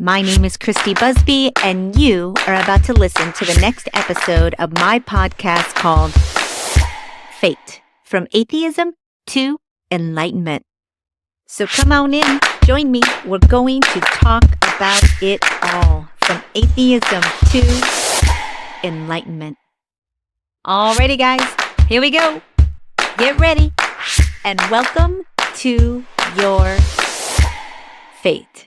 My name is Christy Busby, and you are about to listen to the next episode of my podcast called Fate, From Atheism to Enlightenment. So come on in, join me. We're going to talk about it all, from atheism to enlightenment. Alrighty, guys, here we go. Get ready, and welcome to your fate.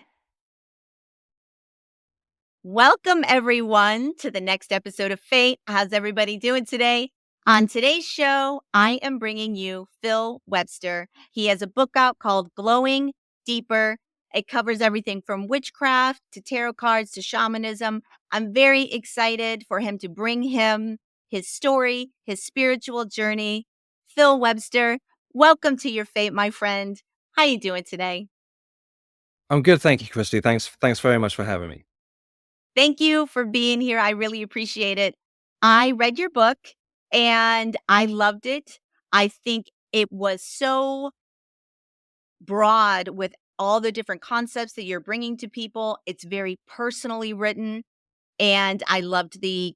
Welcome, everyone, to the next episode of Fate. How's everybody doing today? On today's show, I am bringing you Phill Webster. He has a book out called Glowing Deeper. It covers everything from witchcraft to tarot cards to shamanism. I'm very excited for him to bring his story, his spiritual journey. Phill Webster, welcome to your fate, my friend. How you doing today? I'm good, thank you, Christy. Thanks very much for having me. Thank you for being here. I really appreciate it. I read your book and I loved it. I think it was so broad with all the different concepts that you're bringing to people. It's very personally written, and I loved the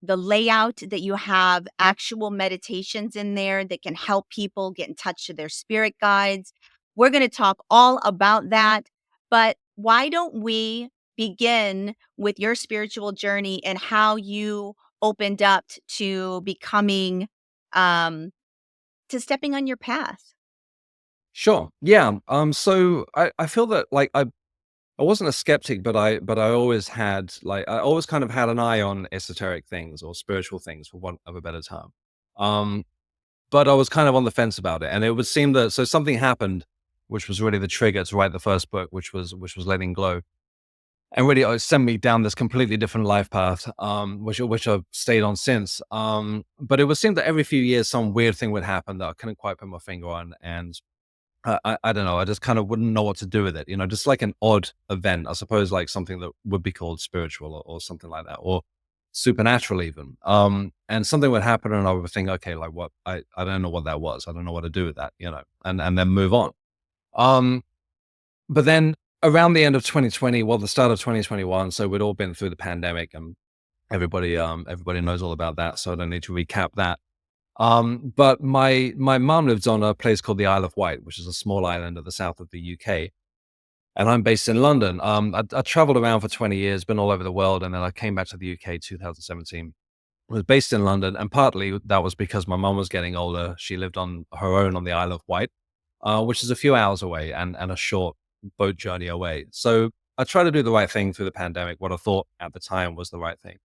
layout that you have actual meditations in there that can help people get in touch to their spirit guides. We're going to talk all about that, but why don't we begin with your spiritual journey and how you opened up to becoming to stepping on your path? Sure. Yeah. So I feel that I wasn't a skeptic, but I always had I always kind of had an eye on esoteric things or spiritual things, for want of a better term. Um, but I was kind of on the fence about it, and it would seem that something happened, which was really the trigger to write the first book, which was Letting Glow, and really it sent me down this completely different life path, which I've stayed on since. But it would seem that every few years some weird thing would happen that I couldn't quite put my finger on, and I don't know, I just kind of wouldn't know what to do with it. Just like an odd event, I suppose, like something that would be called spiritual or something like that, or supernatural even. And something would happen, and I would think, okay, like what? I don't know what that was. I don't know what to do with that, and then move on. Um, but then around the end of 2020, well, the start of 2021, so we'd all been through the pandemic, and everybody knows all about that, so I don't need to recap that. But my mum lives on a place called the Isle of Wight, which is a small island at the south of the UK, and I'm based in London. I traveled around for 20 years, been all over the world, and then I came back to the UK 2017. I was based in London, and partly that was because my mum was getting older. She lived on her own on the Isle of Wight, which is a few hours away and a short boat journey away. So I tried to do the right thing through the pandemic, what I thought at the time was the right thing.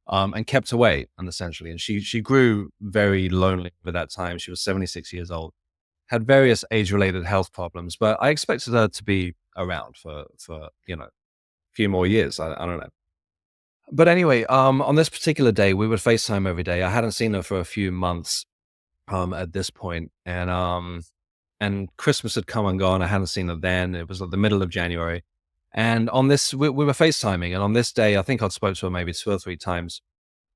And kept away, and essentially. And she grew very lonely over that time. She was 76 years old, had various age-related health problems, but I expected her to be around for a few more years. I don't know. But anyway, on this particular day, we would FaceTime every day. I hadn't seen her for a few months at this point, and Christmas had come and gone. I hadn't seen her then. It was like the middle of January. And on this, we were FaceTiming, and on this day, I think I'd spoke to her maybe 2 or 3 times.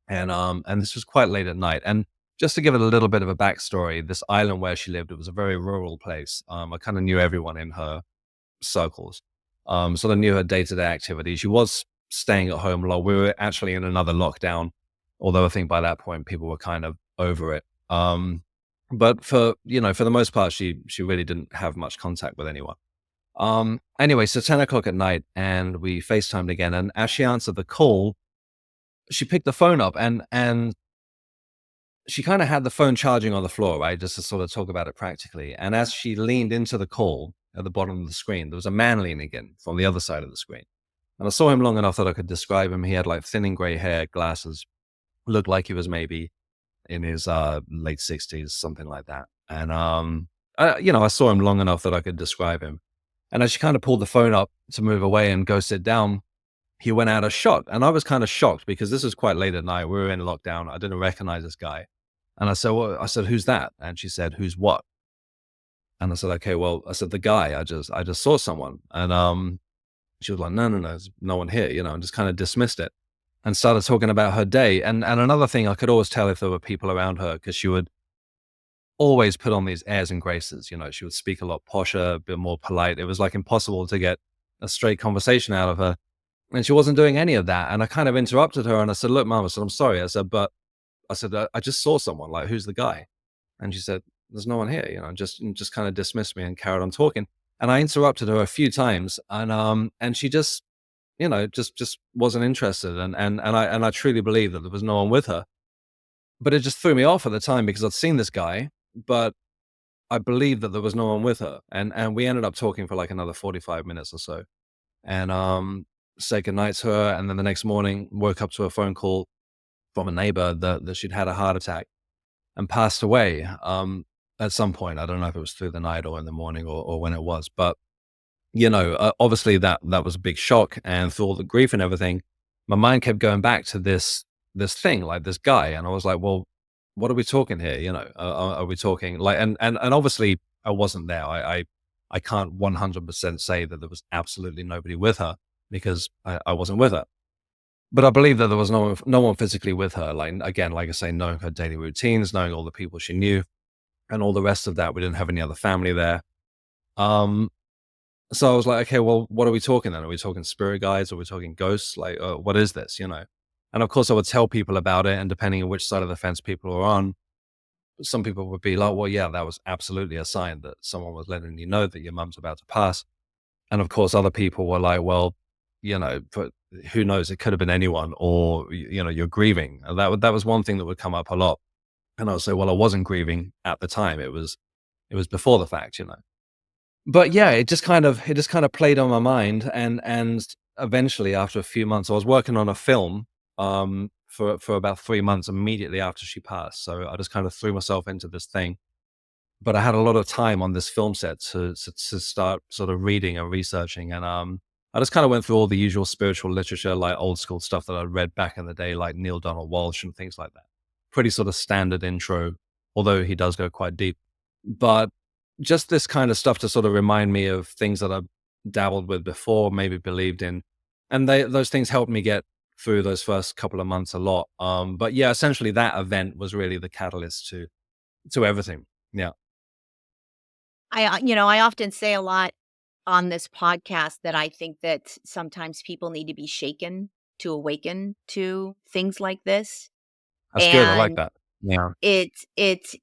And this was quite late at night. And just to give it a little bit of a backstory, this island where she lived, it was a very rural place. I kind of knew everyone in her circles. So I knew her day-to-day activities. She was staying at home a lot. We were actually in another lockdown, although I think by that point people were kind of over it. But for the most part, she really didn't have much contact with anyone. Anyway, so 10 o'clock at night, and we FaceTimed again. And as she answered the call, she picked the phone up, and she kind of had the phone charging on the floor, right? Just to sort of talk about it practically. And as she leaned into the call at the bottom of the screen, there was a man leaning in from the other side of the screen. And I saw him long enough that I could describe him. He had like thinning gray hair, glasses, looked like he was maybe in his late 60s, something like that. And, I saw him long enough that I could describe him. And as she kind of pulled the phone up to move away and go sit down, he went out of shot. And I was kind of shocked because this was quite late at night. We were in lockdown. I didn't recognize this guy. And I said, who's that? And she said, who's what? And I said, okay, well, I said, the guy, I just saw someone. And she was like, no, there's no one here, and just kind of dismissed it and started talking about her day. And another thing, I could always tell if there were people around her, because she would always put on these airs and graces. She would speak a lot posher, a bit more polite. It was like impossible to get a straight conversation out of her. And she wasn't doing any of that. And I kind of interrupted her and I said, look, mom, I said, I'm sorry. I said, but I said, I just saw someone, like, who's the guy? And she said, there's no one here, just kind of dismissed me and carried on talking. And I interrupted her a few times and she just, just wasn't interested. And I truly believe that there was no one with her, but it just threw me off at the time because I'd seen this guy, but I believed that there was no one with her. And we ended up talking for like another 45 minutes or so. And said goodnight to her. And then the next morning woke up to a phone call from a neighbor that she'd had a heart attack and passed away at some point. I don't know if it was through the night or in the morning or when it was, but obviously that was a big shock. And through all the grief and everything, my mind kept going back to this thing, like this guy. And I was like, well, what are we talking here? Are we talking like, and obviously I wasn't there. I can't 100% say that there was absolutely nobody with her because I wasn't with her. But I believe that there was no one physically with her. Like, again, like I say, knowing her daily routines, knowing all the people she knew and all the rest of that. We didn't have any other family there. So I was like, okay, well, what are we talking then? Are we talking spirit guides? Are we talking ghosts? Like, what is this, And of course I would tell people about it. And depending on which side of the fence people are on, some people would be like, well, yeah, that was absolutely a sign that someone was letting you know that your mum's about to pass. And of course, other people were like, well, but who knows? It could have been anyone, or, you're grieving. And that was one thing that would come up a lot. And I would say, well, I wasn't grieving at the time. It was before the fact. But yeah, it just kind of played on my mind. And eventually after a few months, I was working on a film, for about 3 months immediately after she passed. So I just kind of threw myself into this thing. But I had a lot of time on this film set to start sort of reading and researching. And I just kind of went through all the usual spiritual literature, like old school stuff that I read back in the day, like Neil Donald Walsh and things like that. Pretty sort of standard intro, although he does go quite deep. But just this kind of stuff to sort of remind me of things that I've dabbled with before, maybe believed in. And those things helped me get through those first couple of months a lot. But yeah, essentially that event was really the catalyst to everything. Yeah. I often say a lot on this podcast that I think that sometimes people need to be shaken to awaken to things like this. That's good. I like And that. Yeah. it it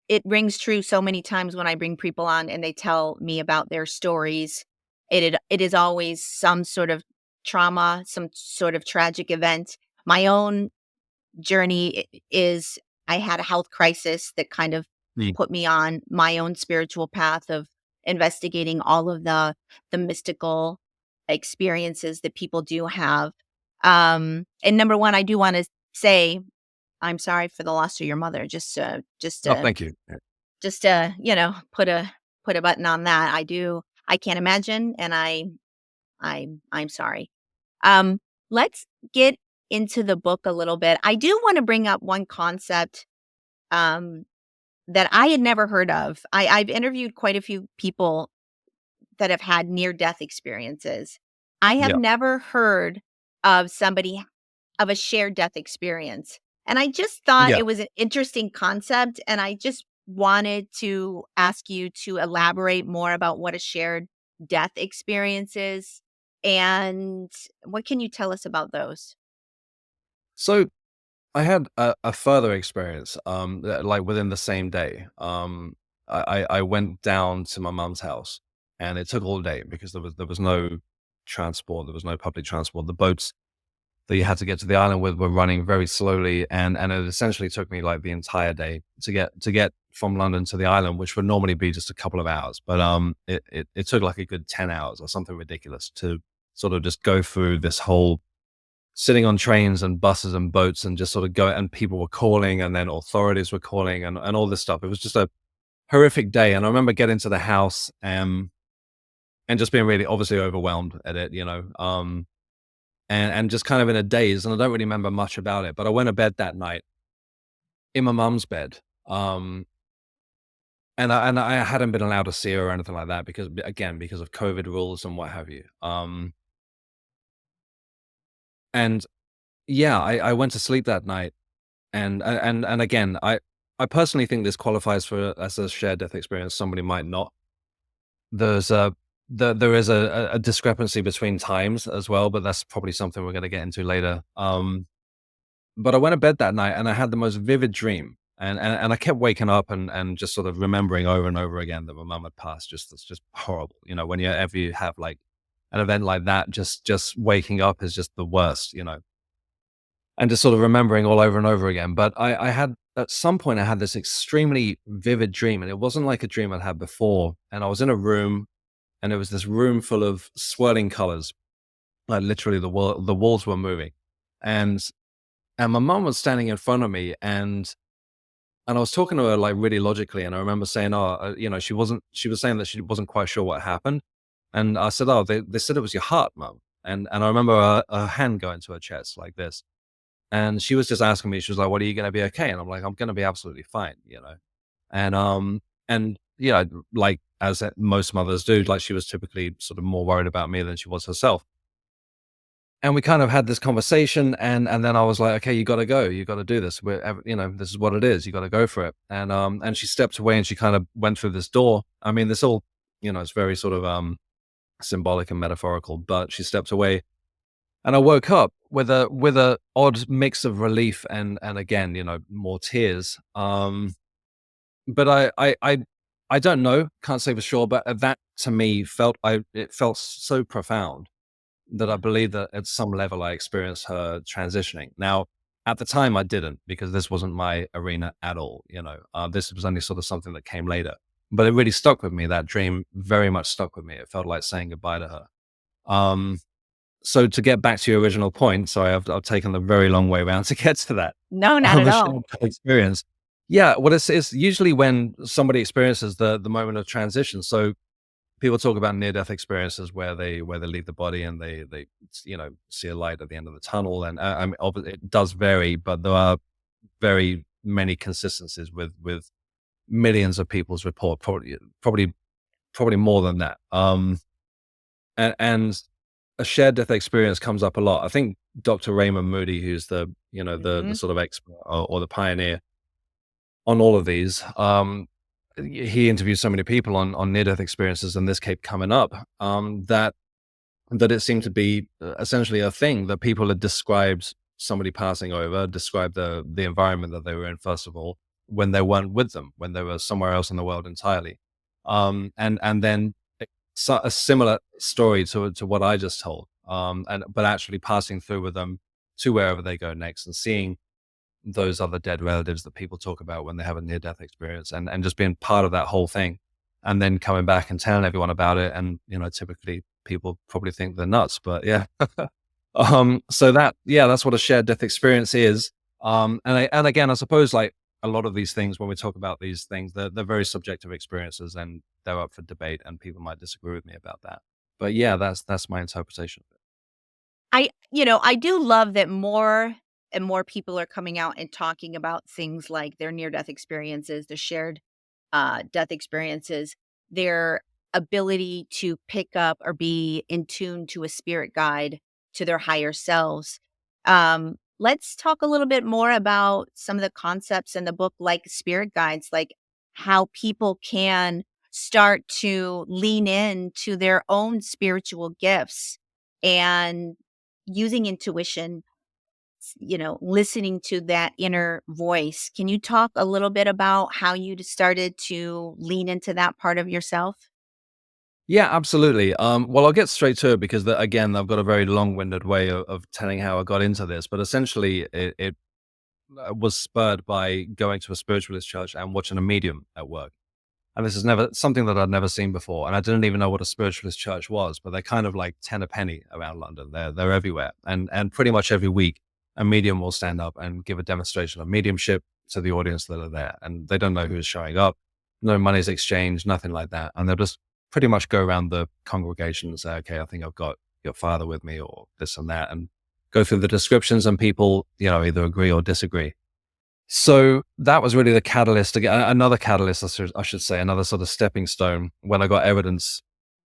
it rings true so many times when I bring people on and they tell me about their stories. It is always some sort of trauma, some sort of tragic event. My own journey is I had a health crisis that kind of Mm. put me on my own spiritual path of investigating all of the mystical experiences that people do have. And number one, I do want to say I'm sorry for the loss of your mother. Oh, thank you. Yeah. Put a button on that. I can't imagine, and I'm sorry. Let's get into the book a little bit. I do want to bring up one concept um, that I had never heard of. I've interviewed quite a few people that have had near death experiences. I have Yeah. never heard of somebody of a shared death experience. And I just thought Yeah. it was an interesting concept. And I just wanted to ask you to elaborate more about what a shared death experience is. And what can you tell us about those? So I had a further experience, like within the same day. I went down to my mum's house, and it took all day because there was no transport, there was no public transport. The boats that you had to get to the island with were running very slowly, and it essentially took me like the entire day to get from London to the island, which would normally be just a couple of hours, but it took like a good 10 hours or something ridiculous to sort of just go through this whole sitting on trains and buses and boats and just sort of go, and people were calling and then authorities were calling and all this stuff. It was just a horrific day. And I remember getting to the house and just being really obviously overwhelmed at it, and just kind of in a daze. And I don't really remember much about it, but I went to bed that night in my mum's bed. And I hadn't been allowed to see her or anything like that because of COVID rules and what have you. And yeah, I went to sleep that night. And again, I personally think this qualifies for as a shared death experience. Somebody might not. There's there is a discrepancy between times as well, but that's probably something we're going to get into later. But I went to bed that night and I had the most vivid dream. And I kept waking up and just sort of remembering over and over again that my mum had passed. It's just horrible. You know, whenever you have like an event like that, just waking up is just the worst, you know, and just sort of remembering all over and over again. But I had, at some point, I had this extremely vivid dream, and it wasn't like a dream I'd had before. And I was in a room, and it was this room full of swirling colors. Like literally the walls were moving. And and my mum was standing in front of me, and I was talking to her like really logically, and I remember saying, "Oh, you know," she was saying that she wasn't quite sure what happened, and I said, "Oh, they said it was your heart, mum." And I remember her hand going to her chest like this, and she was just asking me, she was like, "What, are you going to be okay?" And I'm like, "I'm going to be absolutely fine," you know, and yeah, like as most mothers do, like she was typically sort of more worried about me than she was herself. And we kind of had this conversation, and then I was like, "Okay, you gotta go. You gotta do this. You know, this is what it is. You gotta go for it." And she stepped away and she kind of went through this door. I mean, this all, you know, it's very sort of symbolic and metaphorical, but she stepped away and I woke up with a odd mix of relief and again, you know, more tears. But I don't know, can't say for sure, but that to me it felt so profound that I believe that at some level I experienced her transitioning. Now, at the time, I didn't, because this wasn't my arena at all. You know, this was only sort of something that came later. But it really stuck with me. That dream very much stuck with me. It felt like saying goodbye to her. Um, so to get back to your original point, sorry, I've taken the very long way around to get to that. No, not at A all. shared experience. Yeah, well, it's usually when somebody experiences the moment of transition. So people talk about near death experiences where they leave the body and they you know, see a light at the end of the tunnel. And I mean, it does vary, but there are very many consistencies with millions of people's report, probably more than that. And a shared death experience comes up a lot. I think Dr. Raymond Moody, who's the, you know, the Mhm. sort of expert or the pioneer on all of these, he interviewed so many people on near death experiences, and this kept coming up, that it seemed to be essentially a thing that people had described somebody passing over, described the environment that they were in, first of all, when they weren't with them, when they were somewhere else in the world entirely. And then a similar story to what I just told, but actually passing through with them to wherever they go next and seeing those other dead relatives that people talk about when they have a near death experience, and just being part of that whole thing, and then coming back and telling everyone about it. And, you know, typically people probably think they're nuts, but yeah. So that's what a shared death experience is. And again, I suppose like a lot of these things, when we talk about these things, they're very subjective experiences and they're up for debate, and people might disagree with me about that. But yeah, that's my interpretation. I do love that more and more people are coming out and talking about things like their near death experiences, the shared death experiences, their ability to pick up or be in tune to a spirit guide, to their higher selves. Let's talk a little bit more about some of the concepts in the book, like spirit guides, like how people can start to lean in to their own spiritual gifts and using intuition, listening to that inner voice. Can you talk a little bit about how you started to lean into that part of yourself? Yeah, absolutely. Well, I'll get straight to it because, again, I've got a very long-winded way of telling how I got into this. But essentially, it was spurred by going to a spiritualist church and watching a medium at work. And this is never something that I'd never seen before. And I didn't even know what a spiritualist church was, but they're kind of like 10 a penny around London. They're everywhere. And pretty much every week, a medium will stand up and give a demonstration of mediumship to the audience that are there. And they don't know who's showing up. No money's exchanged, nothing like that. And they'll just pretty much go around the congregation and say, okay, I think I've got your father with me, or this and that, and go through the descriptions, and people, you know, either agree or disagree. So that was really the catalyst, again, another catalyst, I should say, another sort of stepping stone, when I got evidence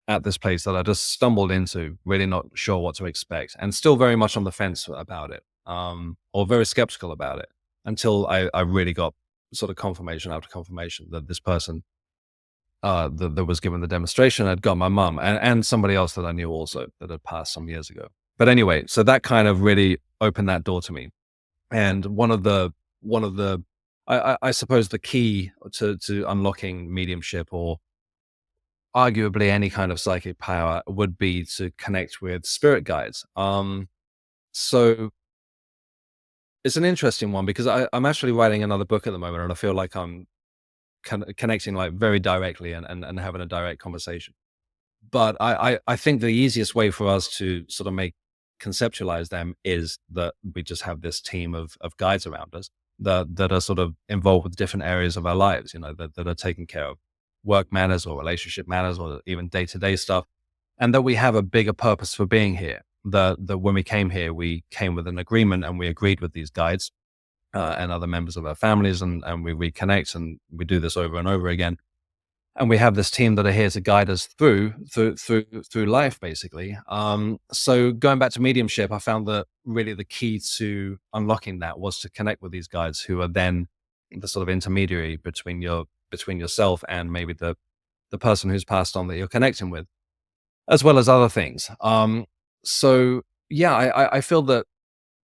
at this place that I just stumbled into, really not sure what to expect, and still very much on the fence about it, or very skeptical about it, until I really got sort of confirmation after confirmation that this person that was given the demonstration. I'd got my mum and somebody else that I knew also that had passed some years ago. But anyway, so that kind of really opened that door to me. And one of the I suppose the key to unlocking mediumship or arguably any kind of psychic power would be to connect with spirit guides. So it's an interesting one because I'm actually writing another book at the moment, and I feel like I'm connecting like very directly and having a direct conversation. But I think the easiest way for us to sort of conceptualize them is that we just have this team of guides around us that are sort of involved with different areas of our lives, that are taking care of work matters or relationship matters or even day-to-day stuff. And that we have a bigger purpose for being here. That when we came here, we came with an agreement and we agreed with these guides and other members of our families, and we reconnect, and we do this over and over again. And we have this team that are here to guide us through life, basically. So going back to mediumship, I found that really the key to unlocking that was to connect with these guides who are then the sort of intermediary between yourself and maybe the person who's passed on that you're connecting with, as well as other things. So yeah, I feel that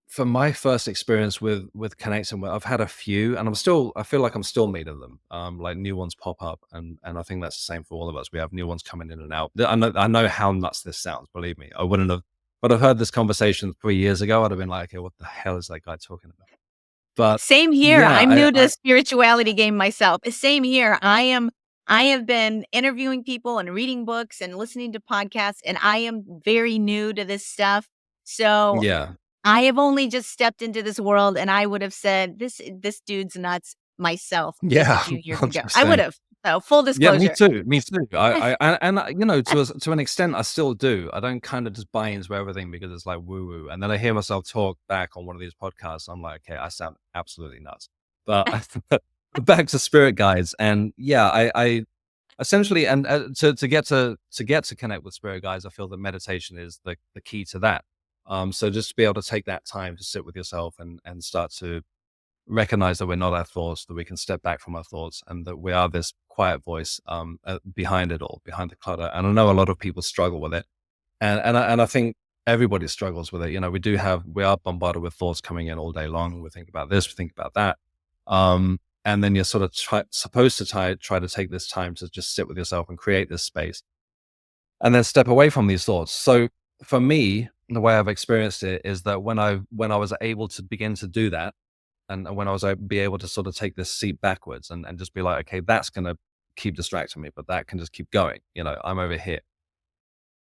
for my first experience with connecting with, I've had a few, and I feel like I'm still meeting them. Like new ones pop up, and I think that's the same for all of us. We have new ones coming in and out. I know how nuts this sounds. Believe me, I wouldn't have. But I've heard this conversation 3 years ago, I'd have been like, okay, what the hell is that guy talking about? But Same here. yeah, I'm new to the spirituality game myself. Same here. I have been interviewing people and reading books and listening to podcasts, and I am very new to this stuff. So yeah, I have only just stepped into this world, and I would have said, this dude's nuts myself just a yeah, few years ago. I would 100%. have. So full Yeah, me disclosure. too. Me too. To an extent, I still do. I don't kind of just buy into everything because it's like woo woo, and then I hear myself talk back on one of these podcasts. I'm like, okay, I sound absolutely nuts. But back to spirit guides, and yeah, I essentially, and to connect with spirit guides, I feel that meditation is the key to that. So just to be able to take that time to sit with yourself and start to recognize that we're not our thoughts, that we can step back from our thoughts, and that we are this quiet voice behind it all, behind the clutter. And I know a lot of people struggle with it, and I think everybody struggles with it. We are bombarded with thoughts coming in all day long. We think about this, we think about that, and then you're sort of supposed to try to take this time to just sit with yourself and create this space, and then step away from these thoughts. So for me, the way I've experienced it is that when I was able to begin to do that, and when I was be able to sort of take this seat backwards and just be like, okay, that's going to keep distracting me, but that can just keep going. I'm over here.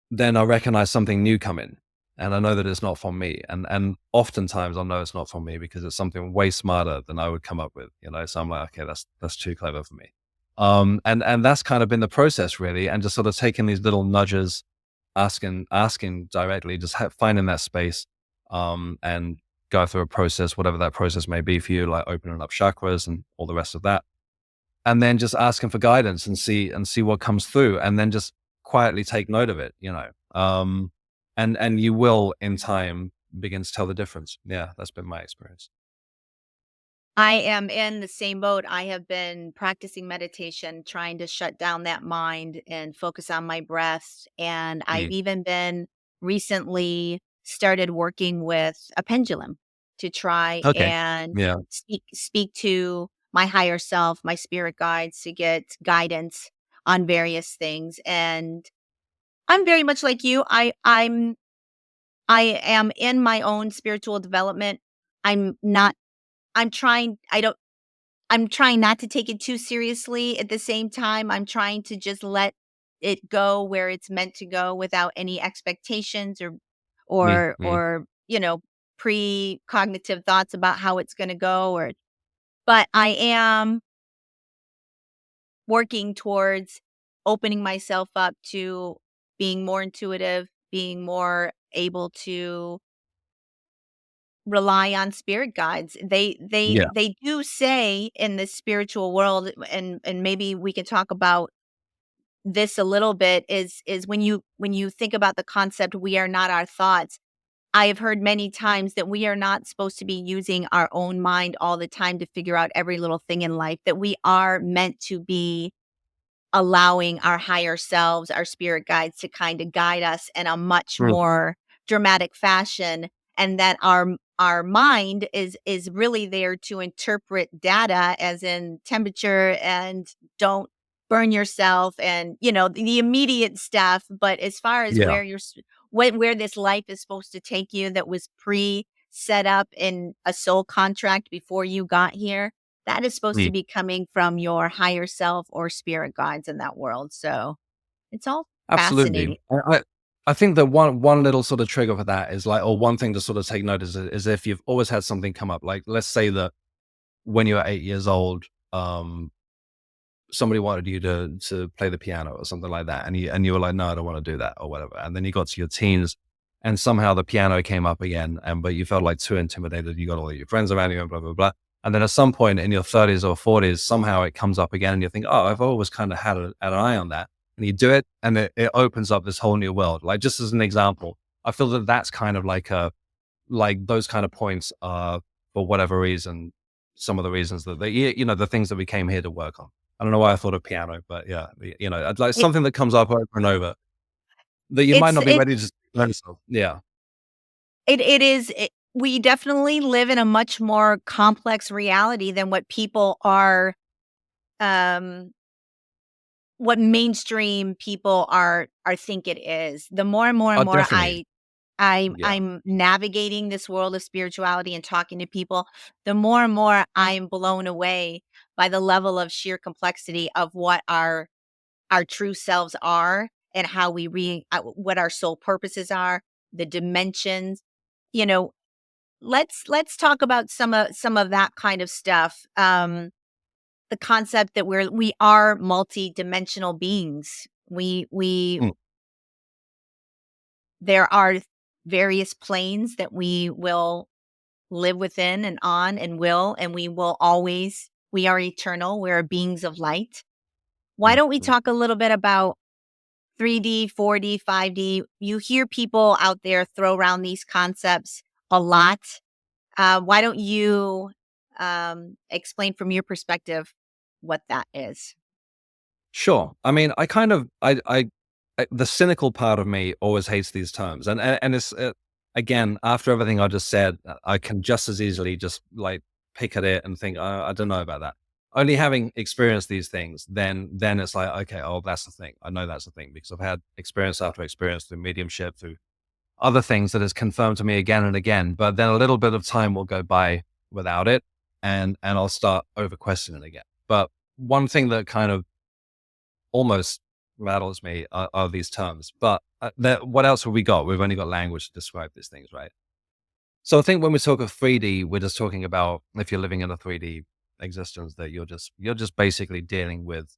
Then I recognize something new come in, and I know that it's not from me. And oftentimes I know it's not from me because it's something way smarter than I would come up with. So I'm like, okay, that's too clever for me. And that's kind of been the process really, and just sort of taking these little nudges, asking directly, just finding that space, and go through a process, whatever that process may be for you, like opening up chakras and all the rest of that. And then just asking for guidance and see what comes through, and then just quietly take note of it, and you will in time begin to tell the difference. Yeah, that's been my experience. I am in the same boat. I have been practicing meditation, trying to shut down that mind and focus on my breath. And I've Mm. even been recently started working with a pendulum to try Okay. and Yeah. speak to my higher self, my spirit guides, to get guidance on various things. And I'm very much like you. I am in my own spiritual development. I'm not I'm trying I don't I'm trying not to take it too seriously. At the same time, I'm trying to just let it go where it's meant to go without any expectations or Mm, or mm. or, you know, precognitive thoughts about how it's going to go. Or But I am working towards opening myself up to being more intuitive, being more able to rely on spirit guides. Yeah. They do say in the spiritual world, and maybe we can talk about this a little bit, is when you think about the concept we are not our thoughts. I have heard many times that we are not supposed to be using our own mind all the time to figure out every little thing in life, that we are meant to be allowing our higher selves, our spirit guides to kind of guide us in a much Mm. more dramatic fashion, and that our mind is really there to interpret data as in temperature and don't burn yourself and the immediate stuff, but as far as Yeah. where this life is supposed to take you, that was pre set up in a soul contract before you got here, that is supposed to Mm. be coming from your higher self or spirit guides in that world. So it's all Absolutely. fascinating. I think that one little sort of trigger for that is like, or one thing to sort of take notice is if you've always had something come up. Like, let's say that when you were 8 years old, somebody wanted you to play the piano or something like that, and you were like, no, I don't want to do that or whatever. And then you got to your teens, and somehow the piano came up again, but you felt like too intimidated. You got all your friends around you, and blah blah blah. And then at some point in your 30s or 40s, somehow it comes up again, and you think, oh, I've always kind of had an eye on that. And you do it, and it opens up this whole new world. Like, just as an example, I feel that that's kind of like those kind of points are, for whatever reason, some of the reasons that the things that we came here to work on. I don't know why I thought of piano, but yeah, I'd like It, something that comes up over and over that you might it's not be it ready to learn. So, yeah. it is. We definitely live in a much more complex reality than what people are. Um, what mainstream people are think it is. The more and more and Oh, more definitely. Yeah. I'm navigating this world of spirituality and talking to people, the more and more I'm blown away by the level of sheer complexity of what our true selves are, and how what our soul purposes are, the dimensions. You know, let's talk about some of that kind of stuff. The concept that we are multi-dimensional beings. We Mm. There are various planes that we will live within and on, and we will always, we are eternal. We're beings of light. Why Mm. don't we Mm. talk a little bit about 3D, 4D, 5D? You hear people out there throw around these concepts a lot. Why don't you explain from your perspective what that is? Sure. I mean, I kind of, the cynical part of me always hates these terms, and it's again, after everything I just said, I can just as easily just like pick at it and think, I don't know about that. Only having experienced these things, then it's like, okay, oh, that's the thing. I know that's the thing because I've had experience after experience through mediumship, through other things that has confirmed to me again and again. But then a little bit of time will go by without it, and I'll start over questioning again. But one thing that kind of almost rattles me are these terms. But what else have we got? We've only got language to describe these things, right? So I think when we talk of 3D, we're just talking about if you're living in a 3D existence, that you're just basically dealing with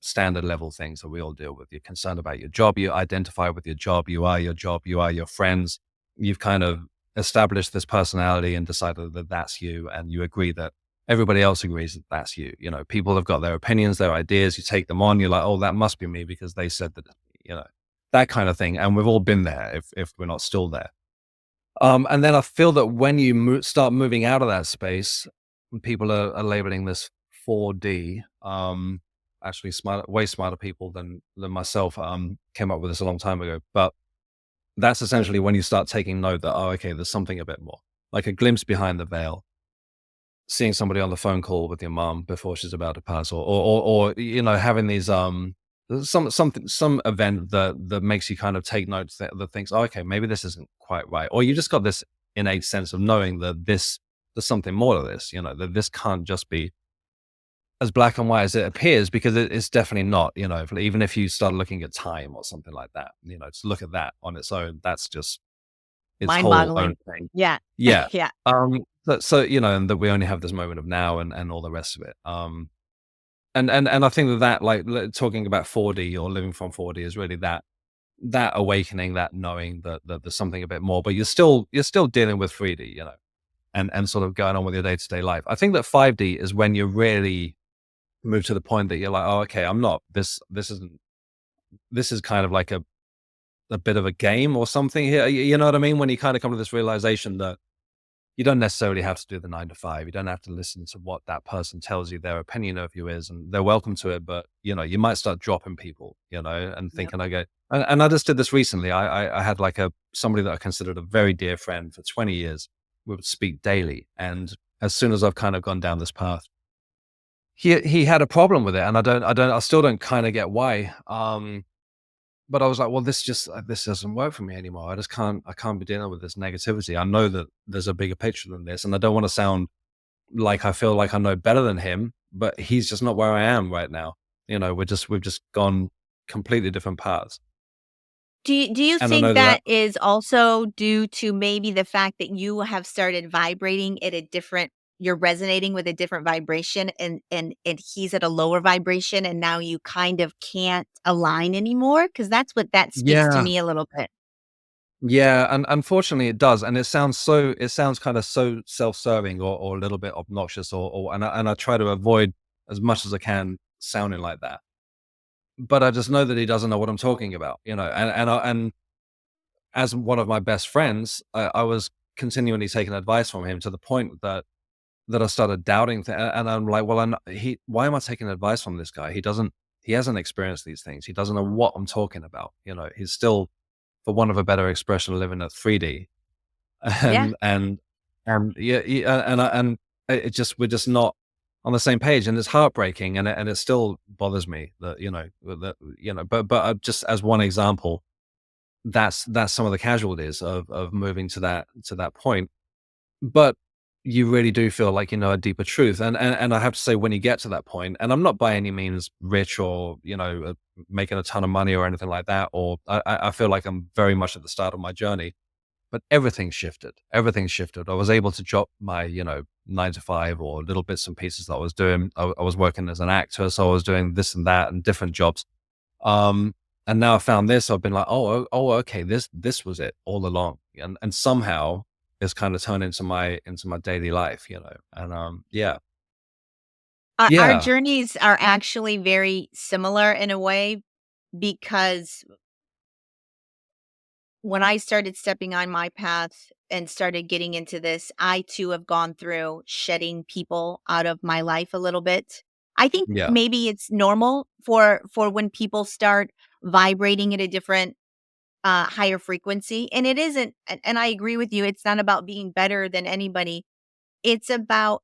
standard level things that we all deal with. You're concerned about your job, you identify with your job, you are your job, you are your friends. You've kind of established this personality and decided that that's you, and you agree that everybody else agrees that that's you. People have got their opinions, their ideas. You take them on. You're like, oh, that must be me because they said that. That kind of thing. And we've all been there if we're not still there. And then I feel that when you start moving out of that space, people are labeling this 4D. Actually, way smarter people than myself came up with this a long time ago. But that's essentially when you start taking note that, oh, okay, there's something a bit more, like a glimpse behind the veil, seeing somebody on the phone call with your mom before she's about to pass, or having these some event that makes you kind of take notes that thinks, oh, okay, maybe this isn't quite right, or you just got this innate sense of knowing that there's something more to this, that this can't just be as black and white as it appears, because it's definitely not. Even if you start looking at time or something like that, to look at that on its own, that's just its whole own Mind-boggling. thing. Yeah. Yeah. Yeah. And that we only have this moment of now and all the rest of it. And I think that like talking about 4D or living from 4D is really that awakening, that knowing that there's something a bit more, but you're still dealing with 3D, and sort of going on with your day-to-day life. I think that 5D is when you really move to the point that you're like, oh, okay, I'm not this is kind of like a bit of a game or something here. You know what I mean? When you kind of come to this realization that you don't necessarily have to do the 9 to 5. You don't have to listen to what that person tells you their opinion of you is, and they're welcome to it. But you might start dropping people, and Yep. thinking, okay. And I just did this recently. I had like somebody that I considered a very dear friend for 20 years. We would speak daily, and as soon as I've kind of gone down this path, he had a problem with it, and I still don't kind of get why. But I was like, well, this doesn't work for me anymore. I can't be dealing with this negativity. I know that there's a bigger picture than this, and I don't want to sound like I feel like I know better than him, but he's just not where I am right now. We've just gone completely different paths. Do you And I think know that, that is also due to maybe the fact that you have started vibrating at a different you're resonating with a different vibration, and he's at a lower vibration, and now you kind of can't align anymore? Because that's what that speaks to yeah, me a little bit. yeah, and unfortunately it does, and it sounds kind of so self-serving or a little bit obnoxious, and I try to avoid as much as I can sounding like that. But I just know that he doesn't know what I'm talking about, and as one of my best friends, I was continually taking advice from him to the point that I started doubting, and I'm like, well, why am I taking advice from this guy? He hasn't experienced these things. He doesn't know what I'm talking about. He's still, for want of a better expression, living at 3D, Yeah. and yeah, and it just we're just not on the same page, and it's heartbreaking, and it still bothers me but just as one example, that's some of the casualties of moving to that point. But you really do feel like you know a deeper truth, and I have to say, when you get to that point, and I'm not by any means rich or making a ton of money or anything like that, or I feel like I'm very much at the start of my journey, but everything shifted. Everything shifted. I was able to drop my 9 to 5 or little bits and pieces that I was doing. I was working as an actor, so I was doing this and that and different jobs. Um, and now I found this. I've been like, okay, this was it all along, and somehow it's kind of turned into my daily life, And yeah, Our yeah, journeys are actually very similar in a way, because when I started stepping on my path and started getting into this, I too have gone through shedding people out of my life a little bit. I think yeah, maybe it's normal for when people start vibrating at a different higher frequency, and it isn't, and I agree with you, it's not about being better than anybody. It's about,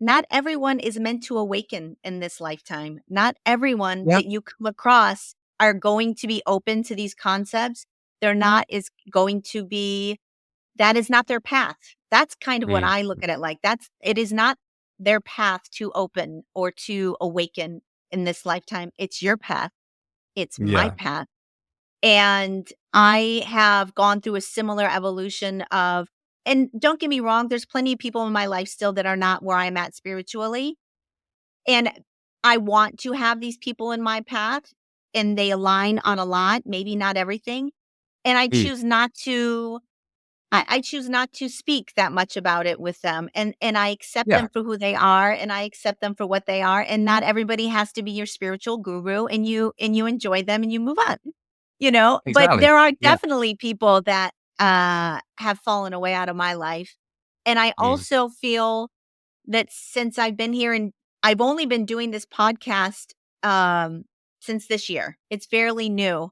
not everyone is meant to awaken in this lifetime. Not everyone yeah, that you come across are going to be open to these concepts. They're not is going to be that is not their path. That's kind of what mm, I look at it like. It is not their path to open or to awaken in this lifetime. It's your path. It's my yeah, path. And I have gone through a similar evolution of, and don't get me wrong, there's plenty of people in my life still that are not where I'm at spiritually. And I want to have these people in my path, and they align on a lot, maybe not everything. And mm, I choose not to speak that much about it with them, and I accept yeah, them for who they are, and I accept them for what they are, and not everybody has to be your spiritual guru, and you enjoy them and you move on. But exactly, there are yeah, definitely people that have fallen away out of my life. And I mm, also feel that since I've been here, and I've only been doing this podcast um since this year. It's fairly new,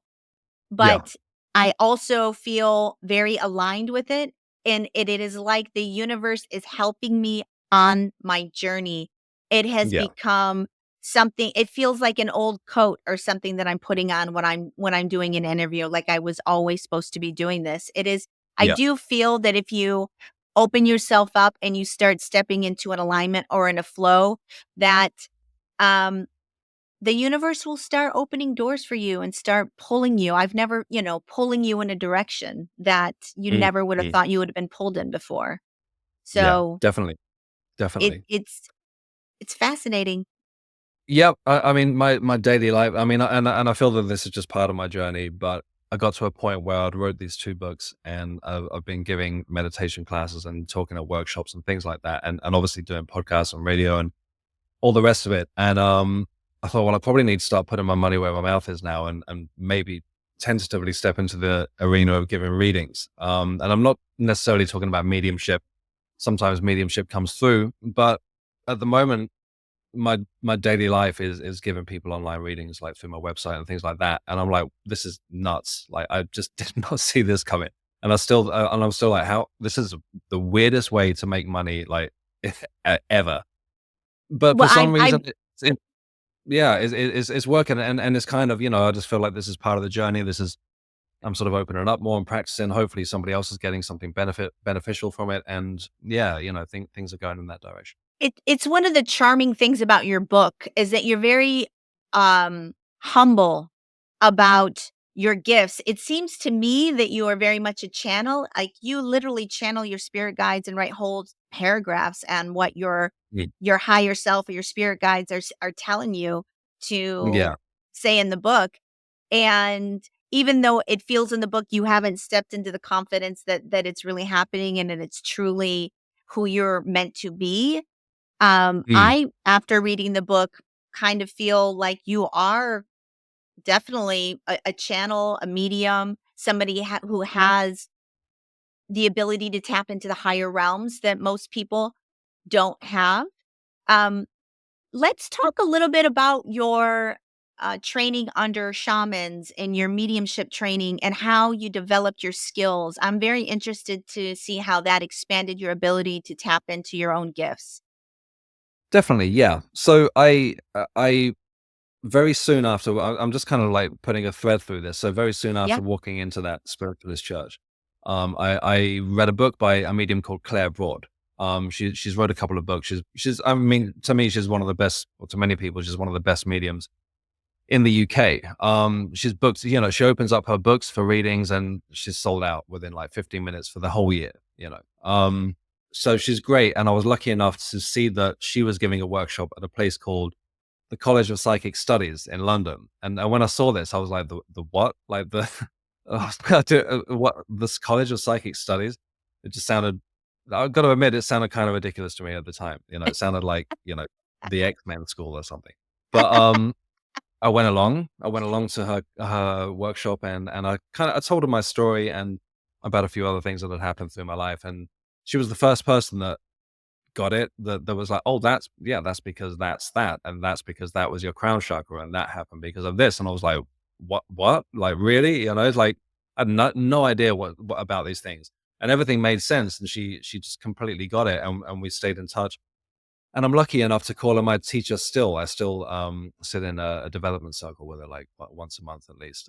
yeah, but I also feel very aligned with it, and it is like the universe is helping me on my journey. It has yeah, become something, it feels like an old coat or something that I'm putting on when I'm doing an interview, like I was always supposed to be doing this. It is I yeah, do feel that if you open yourself up and you start stepping into an alignment or in a flow, that um the universe will start opening doors for you and start pulling you. I've never, pulling you in a direction that you mm, never would have mm, thought you would have been pulled in before. yeah, So definitely, it definitely. it's fascinating. Yep. I mean, my daily life. I mean, and I feel that this is just part of my journey. But I got to a point where I'd wrote these 2 books, and I've been giving meditation classes and talking at workshops and things like that, and obviously doing podcasts and radio and all the rest of it. And I thought, well, I probably need to start putting my money where my mouth is now, and maybe tentatively step into the arena of giving readings. And I'm not necessarily talking about mediumship sometimes mediumship comes through. But at the moment, my daily life is giving people online readings like through my website and things like that. And I'm like, this is nuts. Like I just did not see this coming. And I'm still like, how this is the weirdest way to make money, like ever. But for Well, some I reason, yeah, it's working. And it's kind of, I just feel like this is part of the journey. I'm sort of opening up more and practicing. Hopefully somebody else is getting something beneficial from it. And yeah, things are going in that direction. it's one of the charming things about your book is that you're very, humble about your gifts. It seems to me that you are very much a channel, like, you literally channel your spirit guides and write whole paragraphs on what your higher self or your spirit guides are telling you to Yeah. say in the book, and even though it feels in the book you haven't stepped into the confidence that it's really happening and that it's truly who you're meant to be, Mm. I, after reading the book, kind of feel like you are definitely a channel, a medium, somebody who has the ability to tap into the higher realms that most people don't have. Um, let's talk a little bit about your training under shamans and your mediumship training and how you developed your skills. I'm very interested to see how that expanded your ability to tap into your own gifts. Definitely, yeah. So I very soon after, I'm just kind of like putting a thread through this. So very soon Yeah. after walking into that spiritualist church, I read a book by a medium called CLA Broad. She's wrote a couple of books. I mean, to me, she's one of the best, or to many people, she's one of the best mediums in the UK. She's booked, she opens up her books for readings and she's sold out within like 15 minutes for the whole year. So she's great. And I was lucky enough to see that she was giving a workshop at a place called the College of Psychic Studies in London. And when I saw this, I was like, the what? Like the, what, this College of Psychic Studies? It just sounded, I've got to admit, it sounded kind of ridiculous to me at the time. It sounded like, the X-Men school or something. But, I went along to her workshop and I told her my story and about a few other things that had happened through my life. And she was the first person that got it, that was like, "Oh, that's because that's that, and that's because that was your crown chakra, and that happened because of this." And I was like, "What? Like, really?" It's like I had no idea what about these things, and everything made sense. And she just completely got it, and we stayed in touch. And I'm lucky enough to call her my teacher still. I still sit in a development circle with her like once a month at least.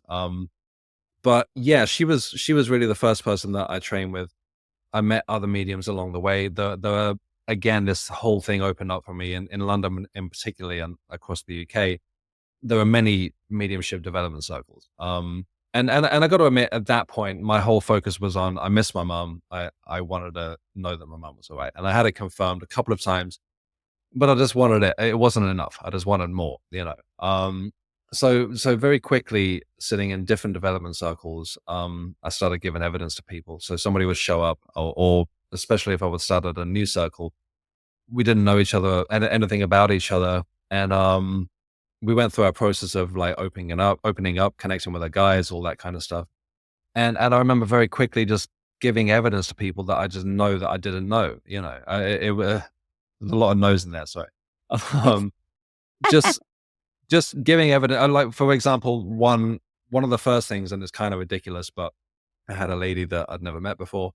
But yeah, she was really the first person that I trained with. I met other mediums along the way. Again, this whole thing opened up for me in London, in particularly, and across the UK. There are many mediumship development circles. And I got to admit, at that point, my whole focus was on I miss my mum. I wanted to know that my mum was all right, and I had it confirmed a couple of times, but I just wanted it. It wasn't enough. I just wanted more. So very quickly, sitting in different development circles, I started giving evidence to people. So somebody would show up, or especially if I would start at a new circle, we didn't know each other and anything about each other, and we went through our process of like opening up, connecting with our guides, all that kind of stuff. And I remember very quickly just giving evidence to people that I just know that I didn't know. There's a lot of no's in there. Sorry. It's Um, just giving evidence. Like, for example, one of the first things, and it's kind of ridiculous, but I had a lady that I'd never met before.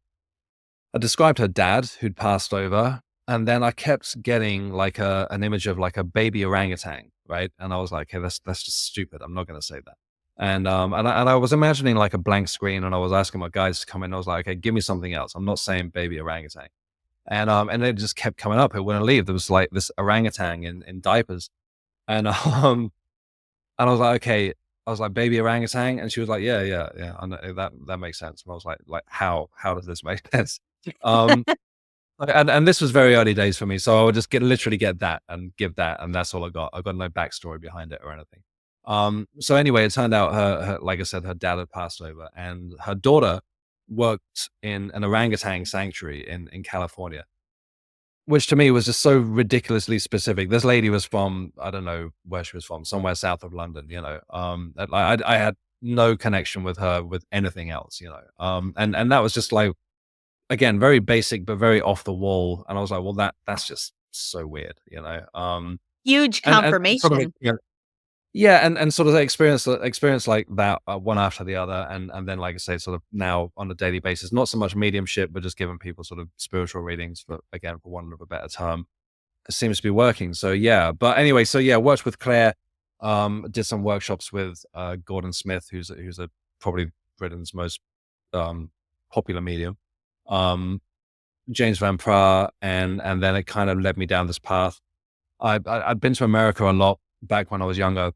I described her dad who'd passed over, and then I kept getting like an image of like a baby orangutan, right? And I was like, okay, that's just stupid. I'm not going to say that. And I was imagining like a blank screen, and I was asking my guys to come in. I was like, okay, give me something else. I'm not saying baby orangutan. And it just kept coming up. It wouldn't leave. There was like this orangutan in diapers, and and I was like, okay. I was like, baby orangutan, and she was like, yeah, yeah, yeah. I know, that makes sense. And I was like, how does this make sense? Um, and this was very early days for me, so I would just literally get that and give that, and that's all I got. I got no backstory behind it or anything. So anyway, it turned out like I said, her dad had passed over, and her daughter worked in an orangutan sanctuary in California, which to me was just so ridiculously specific. This lady was from, I don't know where she was from, somewhere south of London. I had no connection with her with anything else. And that was just like again, very basic, but very off the wall. And I was like, well, that's just so weird, Huge and sort of, confirmation. yeah, and sort of experience like that, one after the other, and then, like I say, sort of now on a daily basis, not so much mediumship, but just giving people sort of spiritual readings, for again, for want of a better term, it seems to be working. So yeah, but anyway, so yeah, worked with Claire, did some workshops with Gordon Smith, who's a probably Britain's most popular medium, um, James Van Praagh, and then it kind of led me down this path. I'd been to America a lot back when I was younger.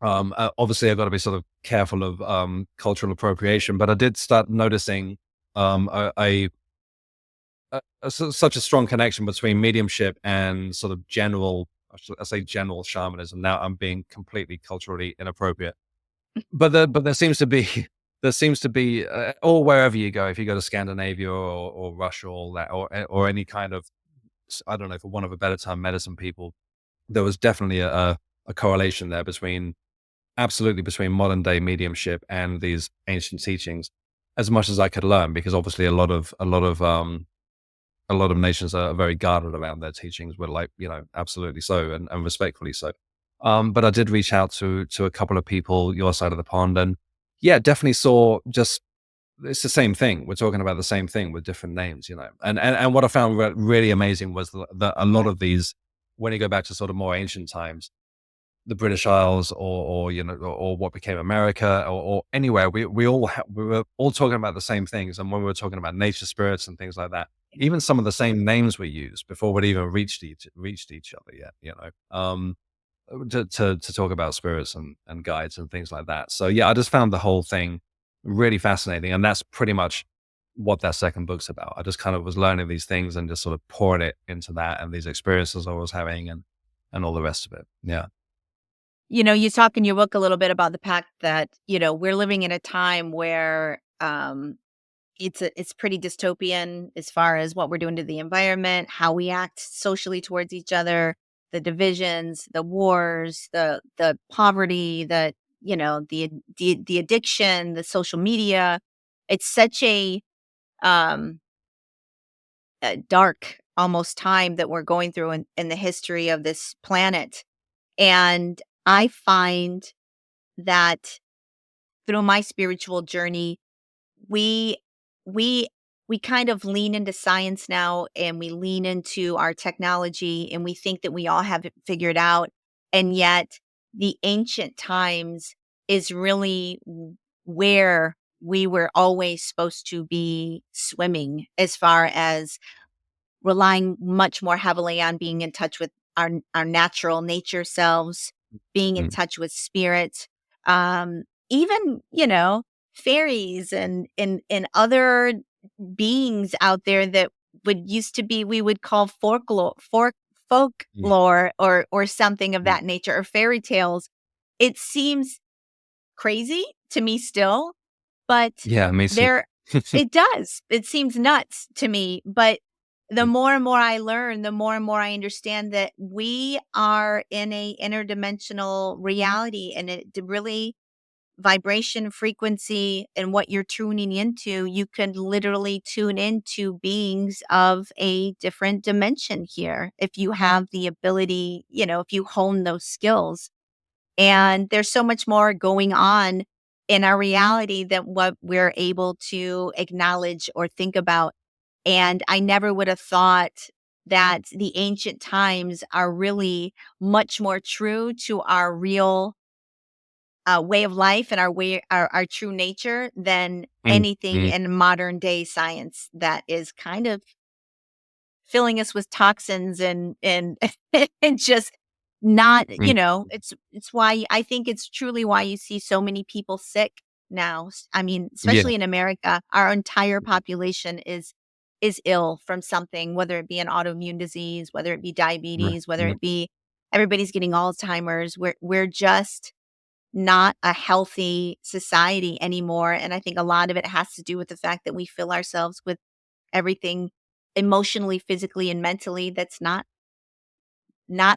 Obviously, I've got to be sort of careful of cultural appropriation, but I did start noticing such a strong connection between mediumship and sort of general, I say general shamanism. Now I'm being completely culturally inappropriate, but there seems to be or wherever you go, if you go to Scandinavia or Russia, or all that, or any kind of, I don't know, for want of a better term, medicine people, there was definitely a correlation there between, absolutely, between modern day mediumship and these ancient teachings, as much as I could learn, because obviously a lot of nations are very guarded around their teachings. We're like, absolutely so, and respectfully so. But I did reach out to a couple of people your side of the pond, and yeah, definitely saw just, it's the same thing. We're talking about the same thing with different names, And what I found really amazing was that a lot of these, when you go back to sort of more ancient times, the British Isles, or what became America, or anywhere, we were all talking about the same things. And when we were talking about nature spirits and things like that, even some of the same names we used before we'd even reached each other yet, to talk about spirits and guides and things like that. So yeah, I just found the whole thing really fascinating, and that's pretty much what that second book's about. I just kind of was learning these things and just sort of pouring it into that, and these experiences I was having, and all the rest of it. Yeah. You talk in your book a little bit about the fact that, we're living in a time where it's pretty dystopian as far as what we're doing to the environment, how we act socially towards each other, the divisions, the wars, the poverty, the addiction, the social media. It's such um a dark almost time that we're going through in the history of this planet. And I find that through my spiritual journey, we we we kind of lean into science now, and we lean into our technology, and we think that we all have it figured out. And yet the ancient times is really where we were always supposed to be swimming, as far as relying much more heavily on being in touch with our natural nature selves, being in Mm. touch with spirit, even, fairies and other beings out there that would used to be we would call Mm. folklore or something of Mm. that nature, or fairy tales. It seems crazy to me still, but Yeah, me too. there it does. It seems nuts to me, but the Mm. more and more I learn, the more and more I understand that we are in a interdimensional reality, and it really vibration, frequency, and what you're tuning into, you can literally tune into beings of a different dimension here if you have the ability, if you hone those skills. And there's so much more going on in our reality than what we're able to acknowledge or think about. And I never would have thought that the ancient times are really much more true to our real way of life and our true nature than Mm. anything Mm. in modern day science that is kind of filling us with toxins and and just not, Mm. it's why I think it's truly why you see so many people sick now. I mean, Yeah. especially in America, our entire population is ill from something, whether it be an autoimmune disease, whether it be Mm. diabetes, whether Mm. it be everybody's getting Alzheimer's. We're just not a healthy society anymore, and I think a lot of it has to do with the fact that we fill ourselves with everything emotionally, physically, and mentally that's not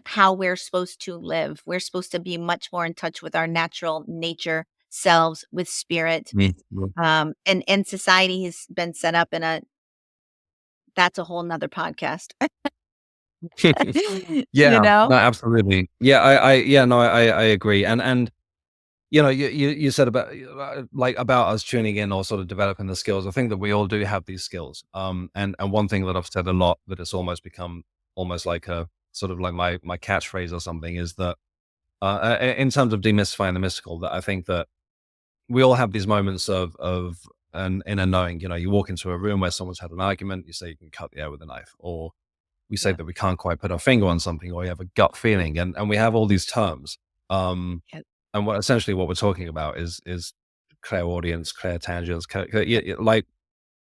how we're supposed to live. We're supposed to be much more in touch with our natural nature selves, with spirit. Mm. Mm. And society has been set up in that's a whole nother podcast. Yeah, no, know? absolutely. Yeah, yeah, no, I agree. And you said about like about us tuning in or sort of developing the skills. I think that we all do have these skills. And one thing that I've said a lot that it's almost become almost like a sort of like my catchphrase or something is that in terms of demystifying the mystical, that I think that we all have these moments of an inner knowing. You walk into a room where someone's had an argument, you say you can cut the air with a knife, or we say Yep. that we can't quite put our finger on something, or you have a gut feeling, and we have all these terms. Yep. And essentially what we're talking about is clairaudience, clairtangence, like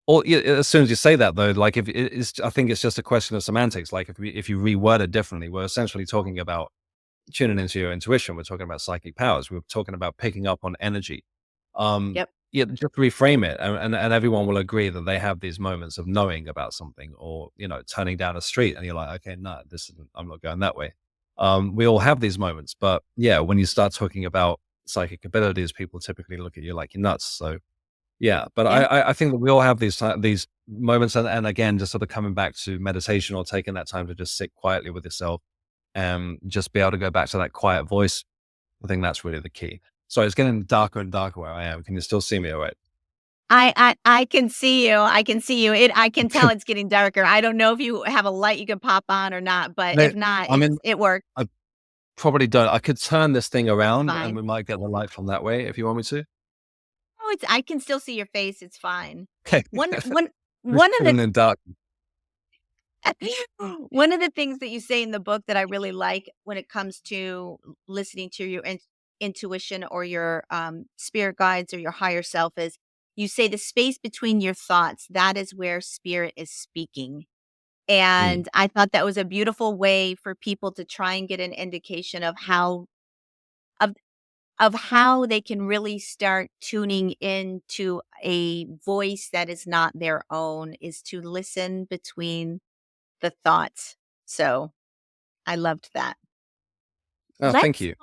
all. As soon as you say that, though, like if it's, I think it's just a question of semantics. Like if you reword it differently, we're essentially talking about tuning into your intuition. We're talking about psychic powers. We're talking about picking up on energy. Um, Yep. yeah, just reframe it, and everyone will agree that they have these moments of knowing about something, or turning down a street, and you're like, okay, no, this isn't. I'm not going that way. We all have these moments, but yeah, when you start talking about psychic abilities, people typically look at you like you're nuts. So yeah, but Yeah. I think that we all have these moments, and again, just sort of coming back to meditation or taking that time to just sit quietly with yourself and just be able to go back to that quiet voice. I think that's really the key. So it's getting darker and darker where I am. Can you still see me all right? I can see you. I can see you. I can tell it's getting darker. I don't know if you have a light you can pop on or not, but No, if not, I mean, it works. I probably don't. I could turn this thing around and Fine. we might get the light from that way if you want me to. Oh, I can still see your face. It's fine. Okay. One one Just one of chilling the in dark. one of the things that you say in the book that I really like when it comes to listening to your intuition or your spirit guides or your higher self is you say the space between your thoughts, that is where spirit is speaking. Mm. And I thought that was a beautiful way for people to try and get an indication of of how they can really start tuning into a voice that is not their own is to listen between the thoughts. So, I loved that. Oh, thank Let's you.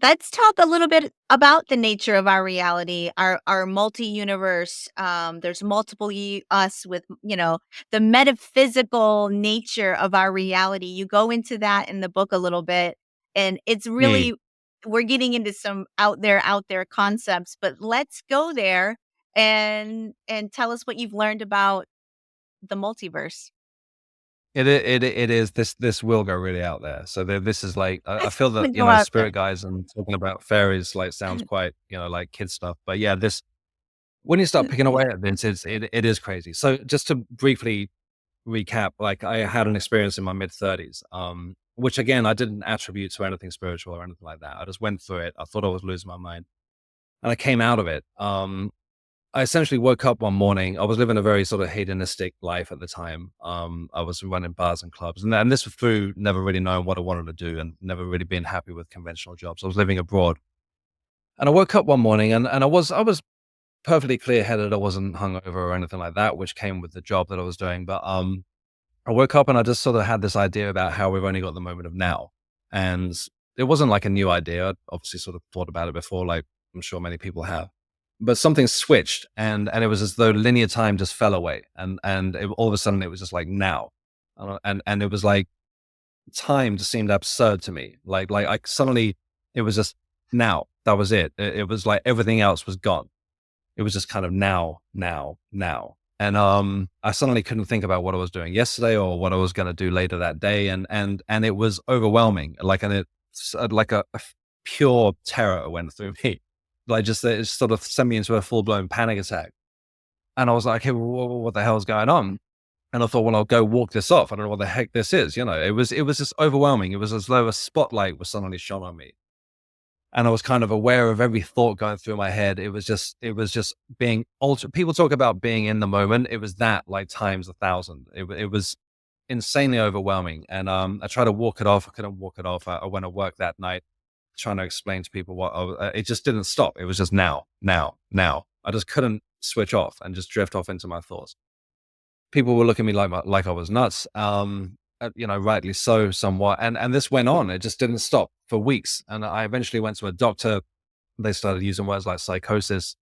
let's talk a little bit about the nature of our reality, our multi-universe. There's multiple us with, the metaphysical nature of our reality. You go into that in the book a little bit, and it's Mm. really we're getting into some out there concepts, but let's go there and tell us what you've learned about the multiverse. It is this will go really out there. So this is like I Let's feel that go out there. spirit guys and talking about fairies like sounds quite like kid stuff. But yeah, this when you start picking away Yeah. at this, it is crazy. So just to briefly recap, like I had an experience in my mid-30s, which again I didn't attribute to anything spiritual or anything like that. I just went through it. I thought I was losing my mind, and I came out of it. I essentially woke up one morning. I was living a very sort of hedonistic life at the time. I was running bars and clubs, and this was through never really knowing what I wanted to do and never really being happy with conventional jobs. I was living abroad, and I woke up one morning, and I was perfectly clear headed. I wasn't hungover or anything like that, which came with the job that I was doing. But I woke up and I just sort of had this idea about how we've only got the moment of now. And it wasn't like a new idea. I'd obviously sort of thought about it before, like I'm sure many people have. But something switched and it was as though linear time just fell away. And all of a sudden it was just like now. And it was like time just seemed absurd to me. Like I suddenly it was just now. That was it. It was like everything else was gone. It was just kind of now, now, now. And I suddenly couldn't think about what I was doing yesterday or what I was going to do later that day, and it was overwhelming. Like a pure terror went through me. Like just it sort of sent me into a full blown panic attack. And I was like, "Okay, well, what the hell's going on?" And I thought, well, I'll go walk this off. I don't know what the heck this is. It was just overwhelming. It was as though a spotlight was suddenly shone on me, and I was kind of aware of every thought going through my head. It was just being ultra. People talk about being in the moment. It was that like times 1,000. It was insanely overwhelming. And I tried to walk it off. I couldn't walk it off. I went to work that night trying to explain to people it just didn't stop. It was just now, now, now. I just couldn't switch off and just drift off into my thoughts. People were looking at me like I was nuts. Rightly so, somewhat. And this went on. It just didn't stop for weeks. And I eventually went to a doctor. They started using words like psychosis.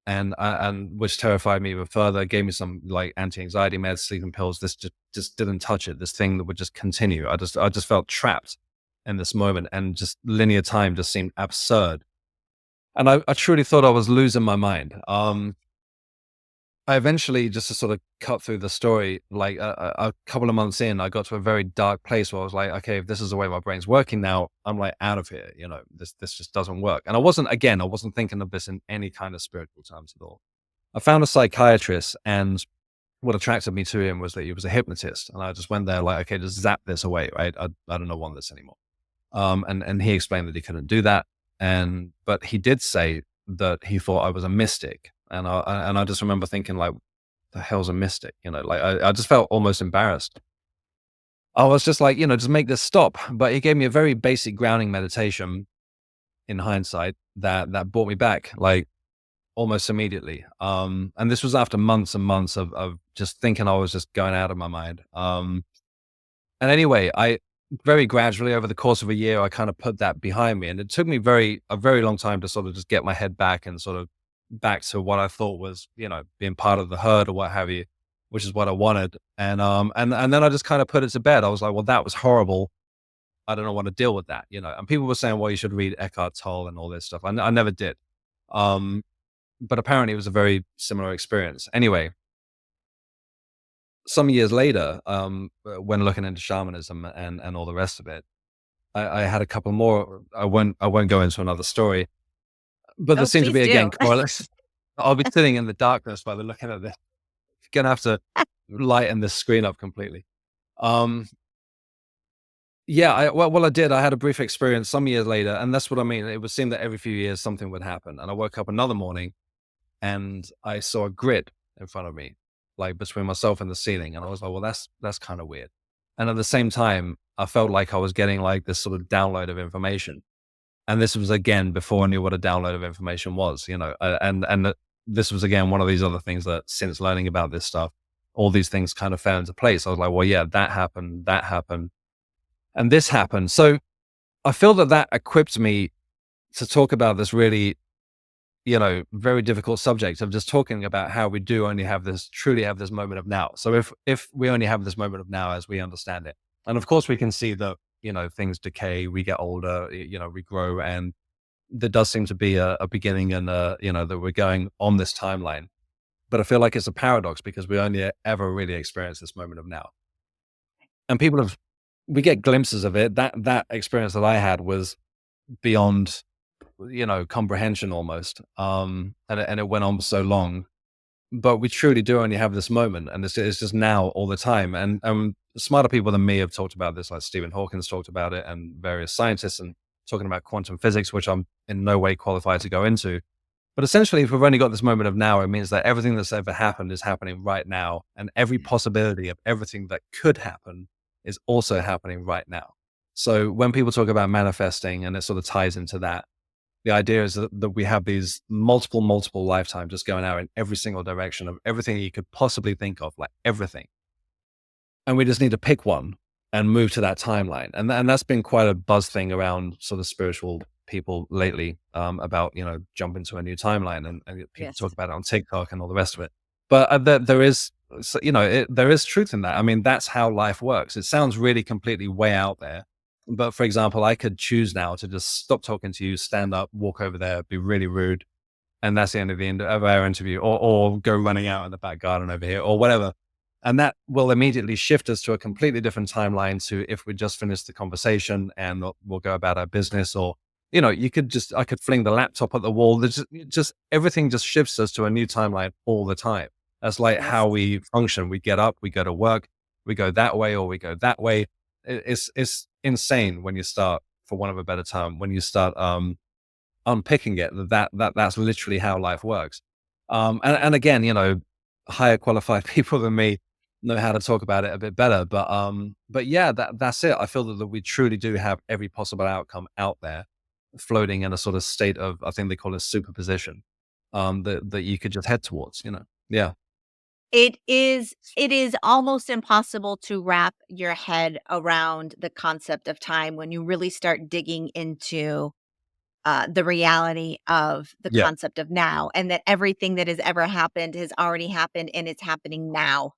and which terrified me even further. Gave me some like anti-anxiety meds, sleeping pills. This just didn't touch it. This thing that would just continue. I just felt trapped in this moment, and just linear time just seemed absurd. And I truly thought I was losing my mind. I eventually, just to sort of cut through the story, like a couple of months in, I got to a very dark place where I was like, okay, if this is the way my brain's working now, I'm like out of here. You know, this just doesn't work. And I wasn't thinking of this in any kind of spiritual terms at all. I found a psychiatrist, and what attracted me to him was that he was a hypnotist. And I just went there like, okay, just zap this away, right? I don't want this anymore. And he explained that he couldn't do that. But he did say that he thought I was a mystic. And I just remember thinking like, the hell's a mystic? You know, like I just felt almost embarrassed. I was just like, just make this stop. But he gave me a very basic grounding meditation in hindsight that brought me back like almost immediately. And this was after months and months of just thinking I was just going out of my mind. And anyway, I very gradually over the course of a year, I kind of put that behind me. And it took me a very long time to sort of just get my head back and sort of back to what I thought was, being part of the herd or what have you, which is what I wanted. And then I just kind of put it to bed. I was like, well, that was horrible. I don't want to deal with that, And people were saying, well, you should read Eckhart Tolle and all this stuff. I never did. But apparently it was a very similar experience. Anyway, some years later, when looking into shamanism and all the rest of it, I had a couple more. I won't go into another story, but there Oh, seemed to please be again do. correlation. I'll be sitting in the darkness while they're looking at this. Gonna have to lighten this screen up completely. Yeah, I did. I had a brief experience some years later, and that's what I mean. It would seem that every few years something would happen, and I woke up another morning and I saw a grid in front of me, like between myself and the ceiling. And I was like, well, that's kind of weird. And at the same time, I felt like I was getting like this sort of download of information. And this was again before I knew what a download of information was, this was again one of these other things that since learning about this stuff, all these things kind of fell into place. I was like, well, yeah, that happened, and this happened. So I feel that equipped me to talk about this really very difficult subject of just talking about how we do only truly have this moment of now. So if we only have this moment of now as we understand it, and of course we can see that, things decay, we get older, we grow, and there does seem to be a beginning and, that we're going on this timeline. But I feel like it's a paradox because we only ever really experience this moment of now. And we get glimpses of it. That experience that I had was beyond comprehension almost. And it went on for so long, but we truly do only have this moment, and it's just now all the time. And smarter people than me have talked about this, like Stephen Hawking's talked about it, and various scientists, and talking about quantum physics, which I'm in no way qualified to go into. But essentially, if we've only got this moment of now, it means that everything that's ever happened is happening right now, and every possibility of everything that could happen is also happening right now. So when people talk about manifesting, and it sort of ties into that, the idea is that we have these multiple lifetimes just going out in every single direction of everything you could possibly think of, like everything. And we just need to pick one and move to that timeline. And that's been quite a buzz thing around sort of spiritual people lately, about, jumping to a new timeline, and people Yes. talk about it on TikTok and all the rest of it. But there is, there is truth in that. I mean, that's how life works. It sounds really completely way out there. But for example, I could choose now to just stop talking to you, stand up, walk over there, be really rude, and that's the end of our interview, or go running out in the back garden over here, or whatever. And that will immediately shift us to a completely different timeline to if we just finished the conversation and we'll go about our business. Or, I could fling the laptop at the wall. There's just everything just shifts us to a new timeline all the time. That's like how we function. We get up, we go to work, we go that way or we go that way. It's insane when you start, for want of a better term, when you start unpicking it, that's literally how life works. And again, higher qualified people than me know how to talk about it a bit better. But yeah, that's it. I feel that we truly do have every possible outcome out there, floating in a sort of state of, I think they call it superposition, that you could just head towards. Yeah. It is almost impossible to wrap your head around the concept of time when you really start digging into the reality of the Yeah. concept of now, and that everything that has ever happened has already happened and it's happening now.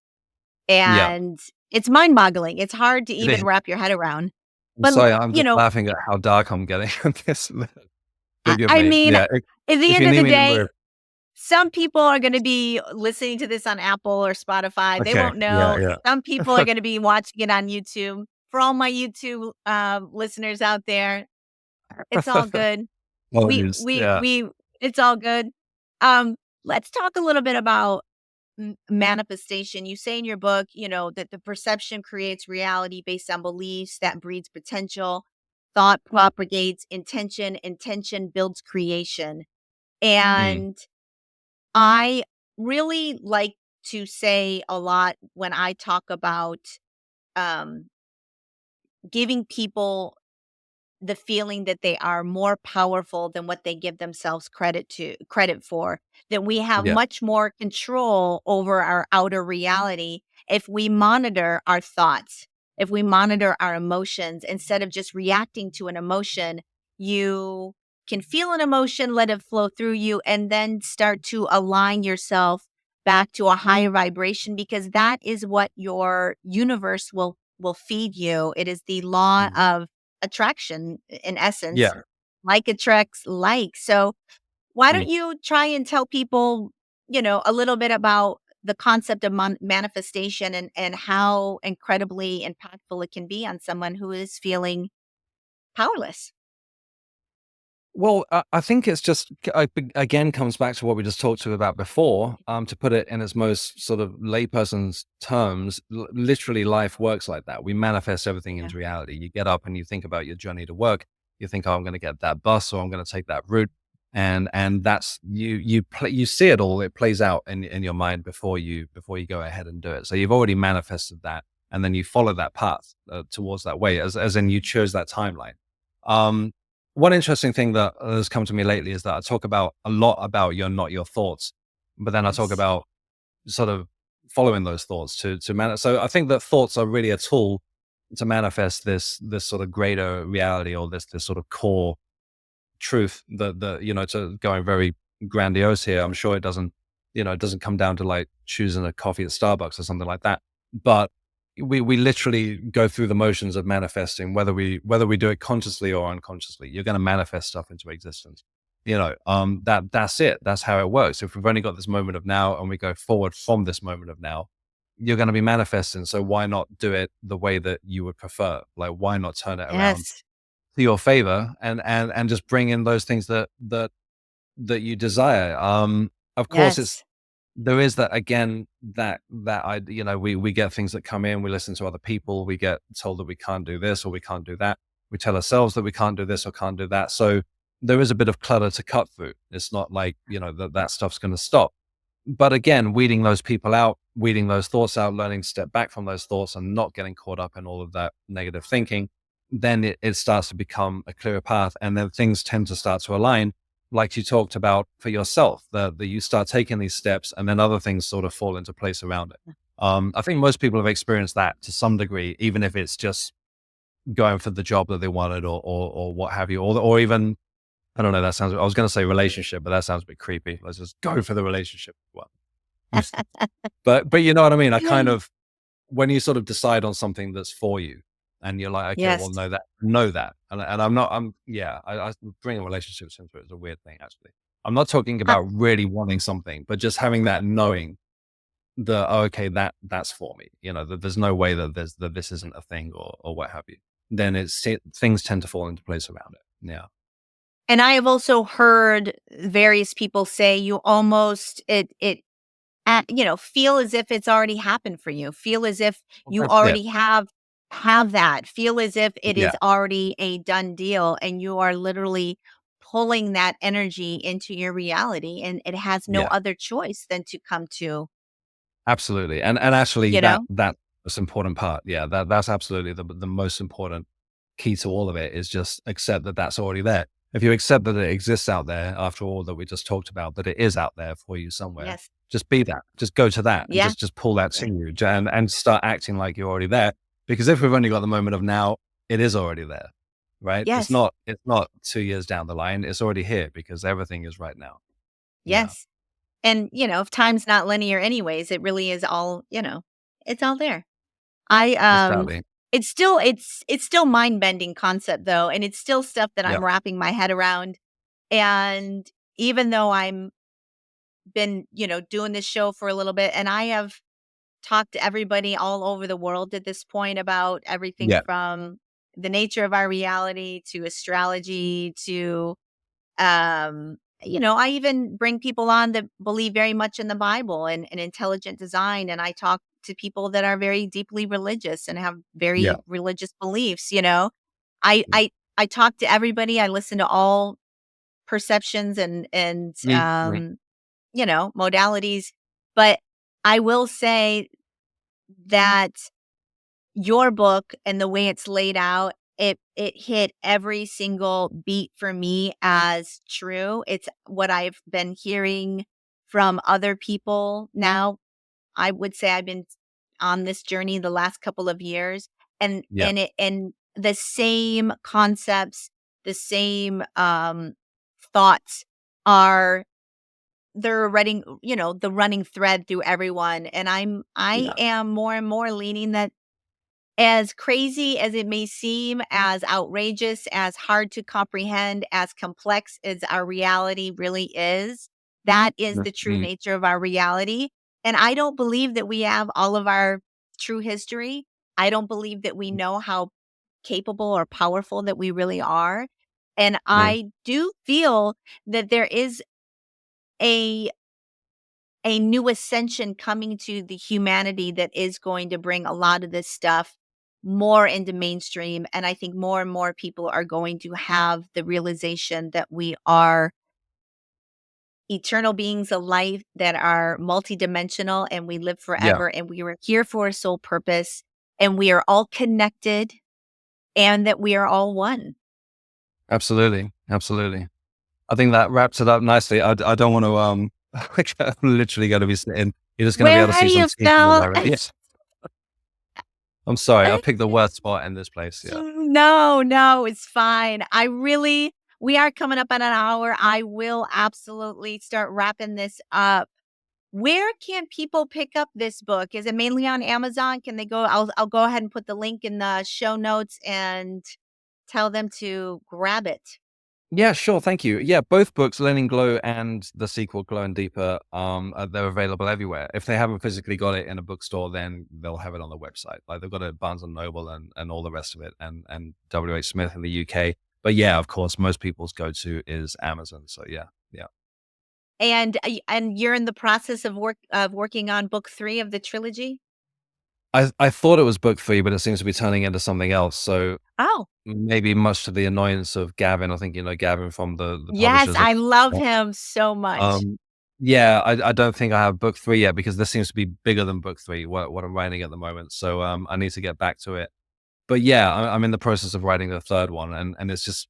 Yeah. And it's mind-boggling. It's hard to It even is. wrap your head around. I'm But, sorry, I'm you just know, laughing at how dark I'm getting on this. I Forgive I me. mean, Yeah, at the if end you of need the me to move. day, some people are gonna be listening to this on Apple or Spotify. They Okay. won't Yeah, know. Some people are yeah. gonna be watching it on YouTube. For all my YouTube, listeners out there, it's all good. We Apologies. we Yeah. we it's all good. Um, let's talk a little bit about manifestation. You say in your book, that the perception creates reality based on beliefs that breeds potential. Thought propagates intention. Intention builds creation. Mm. And I really like to say a lot when I talk about um, giving people the feeling that they are more powerful than what they give themselves credit for, that we have Yeah. much more control over our outer reality if we monitor our thoughts, if we monitor our emotions instead of just reacting to an emotion. You can feel an emotion, let it flow through you, and then start to align yourself back to a higher vibration, because that is what your universe will feed you. It is the law Mhm. of attraction, in essence. Yeah. Like attracts like. So why Mm. don't you try and tell people, a little bit about the concept of manifestation, and how incredibly impactful it can be on someone who is feeling powerless. Well, I think it's just again comes back to what we just talked to about before. To put it in its most sort of layperson's terms, literally life works like that. We manifest everything Yeah. into reality. You get up and you think about your journey to work. You think, oh, I'm going to get that bus, or I'm going to take that route, and that's you see it all. It plays out in your mind before you go ahead and do it. So you've already manifested that, and then you follow that path towards that way, as in you chose that timeline. Um, One interesting thing that has come to me lately is that I talk about a lot about you're not your thoughts, but then I talk Yes. about sort of following those thoughts to manage. So I think that thoughts are really a tool to manifest this sort of greater reality, or this sort of core truth that to going very grandiose here. I'm sure it doesn't come down to like choosing a coffee at Starbucks or something like that. But we literally go through the motions of manifesting, whether we do it consciously or unconsciously. You're going to manifest stuff into existence. That's it. That's how it works. If we've only got this moment of now and we go forward from this moment of now, you're going to be manifesting. So why not do it the way that you would prefer? Like, why not turn it around Yes. to your favor, and just bring in those things that you desire. Of course, Yes. there is that, again, that we get things that come in, we listen to other people, we get told that we can't do this or we can't do that. We tell ourselves that we can't do this or can't do that. So there is a bit of clutter to cut through. It's not like, that stuff's going to stop. But again, weeding those people out, weeding those thoughts out, learning to step back from those thoughts and not getting caught up in all of that negative thinking, then it starts to become a clearer path. And then things tend to start to align, like you talked about for yourself, that you start taking these steps and then other things sort of fall into place around it. I think most people have experienced that to some degree, even if it's just going for the job that they wanted, or what have you, or even, I don't know, I was going to say relationship, but that sounds a bit creepy. Let's just go for the relationship one. But you know what I mean? I kind of, when you sort of decide on something that's for you and you're like, okay, well, Yes. know that. And I bring relationships into it is a weird thing, actually. I'm not talking Uh, about really wanting something, but just having that knowing that, oh, okay, that's for me, that there's no way that this isn't a thing, or what have you. Then things tend to fall into place around it. Yeah. and I have also heard various people say you almost feel as if it's already happened for you. Feel as if Well, you that's it. already have that. Feel as if it Yeah. is already a done deal, and you are literally pulling that energy into your reality, and it has no Yeah. other choice than to come to, Absolutely. And actually you know? that's the important part. Yeah. That's absolutely the most important key to all of it, is just accept that that's already there. If you accept that it exists out there, after all that we just talked about, that it is out there for you somewhere, Yes. just be that. Just go to that and Yeah. just pull that to you, and start acting like you're already there. Because if we've only got the moment of now, it is already there. right? Yes. It's not 2 years down the line. It's already here because everything is right now. Yeah, Yes. And, if time's not linear anyways, it really is all, it's all there. I exactly. it's still mind-bending concept though, and it's still stuff that Yeah, I'm wrapping my head around. And even though I'm been, doing this show for a little bit, and I have talked to everybody all over the world at this point about everything yeah, from the nature of our reality to astrology to I even bring people on that believe very much in the Bible and intelligent design. And I talk to people that are very deeply religious and have yeah. very religious beliefs. I I I talk to everybody. I listen to all perceptions and Mhm. modalities. But I will say that your book and the way it's laid out, it hit every single beat for me as true. It's what I've been hearing from other people now. I would say I've been on this journey the last couple of years, and Yeah, the same concepts, the same thoughts are they're running, the running thread through everyone. And I yeah, am more and more leaning that as crazy as it may seem, as outrageous, as hard to comprehend, as complex as our reality really is, that is the true mhm, nature of our reality. And I don't believe that we have all of our true history. I don't believe that we know how capable or powerful that we really are. And mhm, I do feel that there is a new ascension coming to the humanity that is going to bring a lot of this stuff more into mainstream. And I think more and more people are going to have the realization that we are eternal beings of life that are multidimensional and we live yeah. forever and we were here for a sole purpose and we are all connected and that we are all one. Absolutely, absolutely. I think that wraps it up nicely. I don't want to, I'm literally gonna be sitting you're just gonna be Where able to are see some you, teeth in the Phil? moment. Yes. I'm sorry, I picked the worst spot in this place, yeah. No, no, it's fine. We are coming up on an hour. I will absolutely start wrapping this up. Where can people pick up this book? Is it mainly on Amazon? Can they go? I'll go ahead and put the link in the show notes and tell them to grab it. Yeah, sure, thank you. Yeah, both books, Learning Glow and the sequel, Glow and Deeper, they're available everywhere. If they haven't physically got it in a bookstore, then they'll have it on the website. Like they've got it at Barnes and Noble and all the rest of it, and WH Smith in the UK. But yeah, of course, most people's go-to is Amazon. So yeah, yeah. And you're in the process of working on book 3 of the trilogy? I thought it was book 3, but it seems to be turning into something else. So Oh, maybe much to the annoyance of Gavin. I think you know Gavin from the yes, publishers. I love him so much. Um, yeah, I don't think I have book 3 yet because this seems to be bigger than book 3, what I'm writing at the moment. So, I need to get back to it. But yeah, I'm in the process of writing the 3rd one and it's just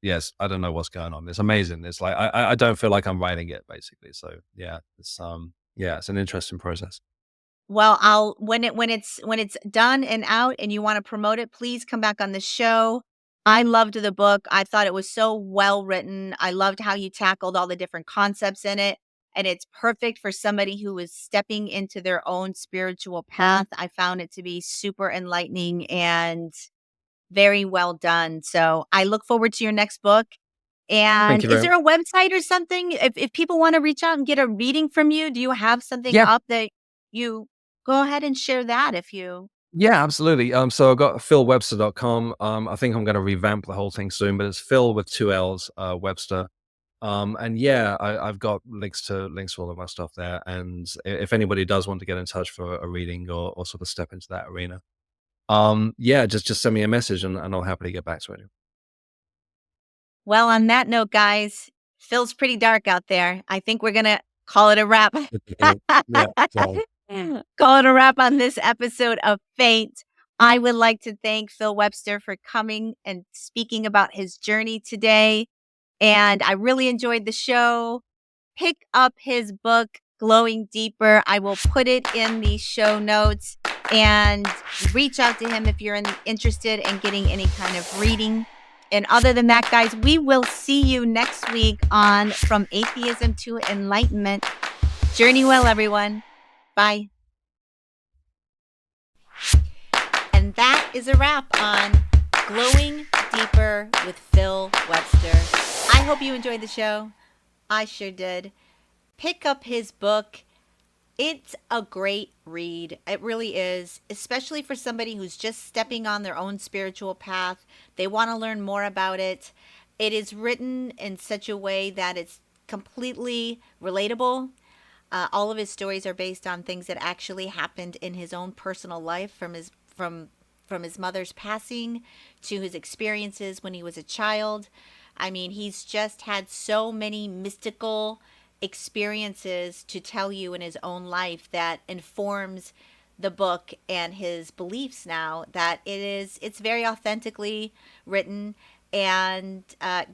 yes, I don't know what's going on. It's amazing. It's like I don't feel like I'm writing it basically. So yeah, yeah, it's an interesting process. Well, I'll when it's done and out and you wanna promote it, please come back on the show. I loved the book. I thought it was so well written. I loved how you tackled all the different concepts in it, and it's perfect for somebody who is stepping into their own spiritual path. I found it to be super enlightening and very well done. So, I look forward to your next book. Thank And you is very there a website or something? If people wanna reach out and get a reading from you, do you have something Yeah. up that you go ahead and share that if you Yeah, absolutely. So I've got philwebster.com. I think I'm gonna revamp the whole thing soon, but it's Phil with 2 L's, Webster. And yeah, I've got links to all of my stuff there. And if anybody does want to get in touch for a reading or sort of step into that arena, yeah, just send me a message and I'll happily get back to it. Well, on that note, guys, Phil's pretty dark out there. I think we're gonna call it a wrap. Yeah, so Call it a wrap on this episode of Fate. I would like to thank Phill Webster for coming and speaking about his journey today. And I really enjoyed the show. Pick up his book, Glowing Deeper. I will put it in the show notes and reach out to him if you're interested in getting any kind of reading. And other than that, guys, we will see you next week on From Atheism to Enlightenment. Journey well, everyone. Bye. And that is a wrap on Glowing Deeper with Phill Webster. I hope you enjoyed the show. I sure did. Pick up his book. It's a great read. It really is, especially for somebody who's just stepping on their own spiritual path. They want to learn more about it. It is written in such a way that it's completely relatable. All of his stories are based on things that actually happened in his own personal life, from his mother's passing to his experiences when he was a child. I mean, he's just had so many mystical experiences to tell you in his own life that informs the book and his beliefs now, that it's very authentically written, and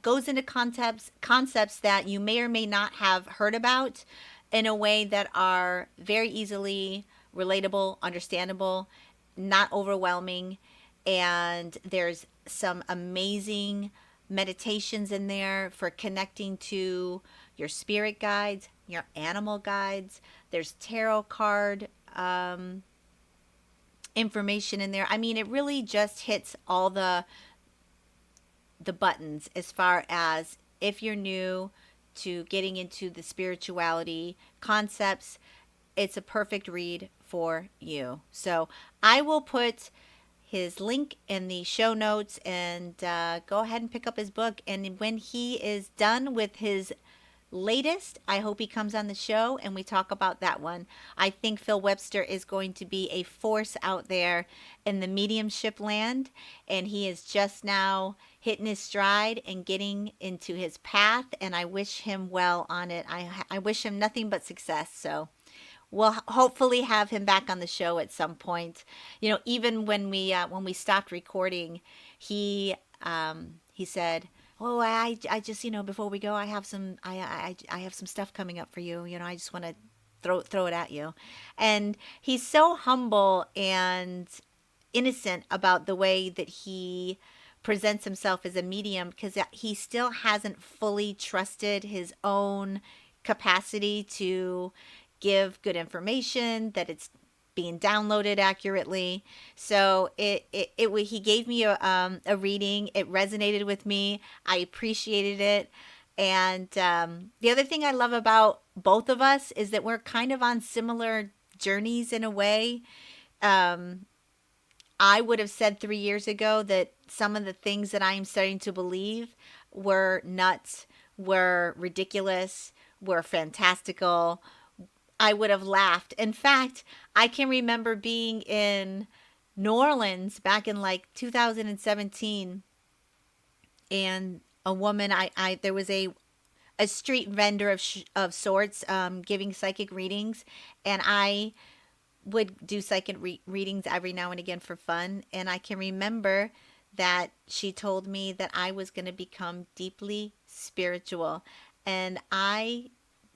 goes into concepts that you may or may not have heard about in a way that are very easily relatable, understandable, not overwhelming. And there's some amazing meditations in there for connecting to your spirit guides, your animal guides. There's tarot card information in there. I mean, it really just hits all the buttons as far as if you're new to getting into the spirituality concepts. It's a perfect read for you. So I will put his link in the show notes, and go ahead and pick up his book. And when he is done with his latest, I hope he comes on the show and we talk about that one. I think Phill Webster is going to be a force out there in the mediumship land, and he is just now hitting his stride and getting into his path, and I wish him well on it. I wish him nothing but success. So we'll hopefully have him back on the show at some point. You know, even when we stopped recording, he said, "Oh, I just, before we go, I have some I have some stuff coming up for you. I just want to throw it at you." And he's so humble and innocent about the way that he presents himself as a medium, because he still hasn't fully trusted his own capacity to give good information, that it's being downloaded accurately. So he gave me a reading. It resonated with me. I appreciated it. And the other thing I love about both of us is that we're kind of on similar journeys in a way. I would have said 3 years ago that some of the things that I'm starting to believe were nuts, were ridiculous, were fantastical. I would have laughed. In fact, I can remember being in New Orleans back in like 2017, and a woman, there was a street vendor of sorts, giving psychic readings, and I would do psychic readings every now and again for fun. And I can remember that she told me that I was going to become deeply spiritual, and I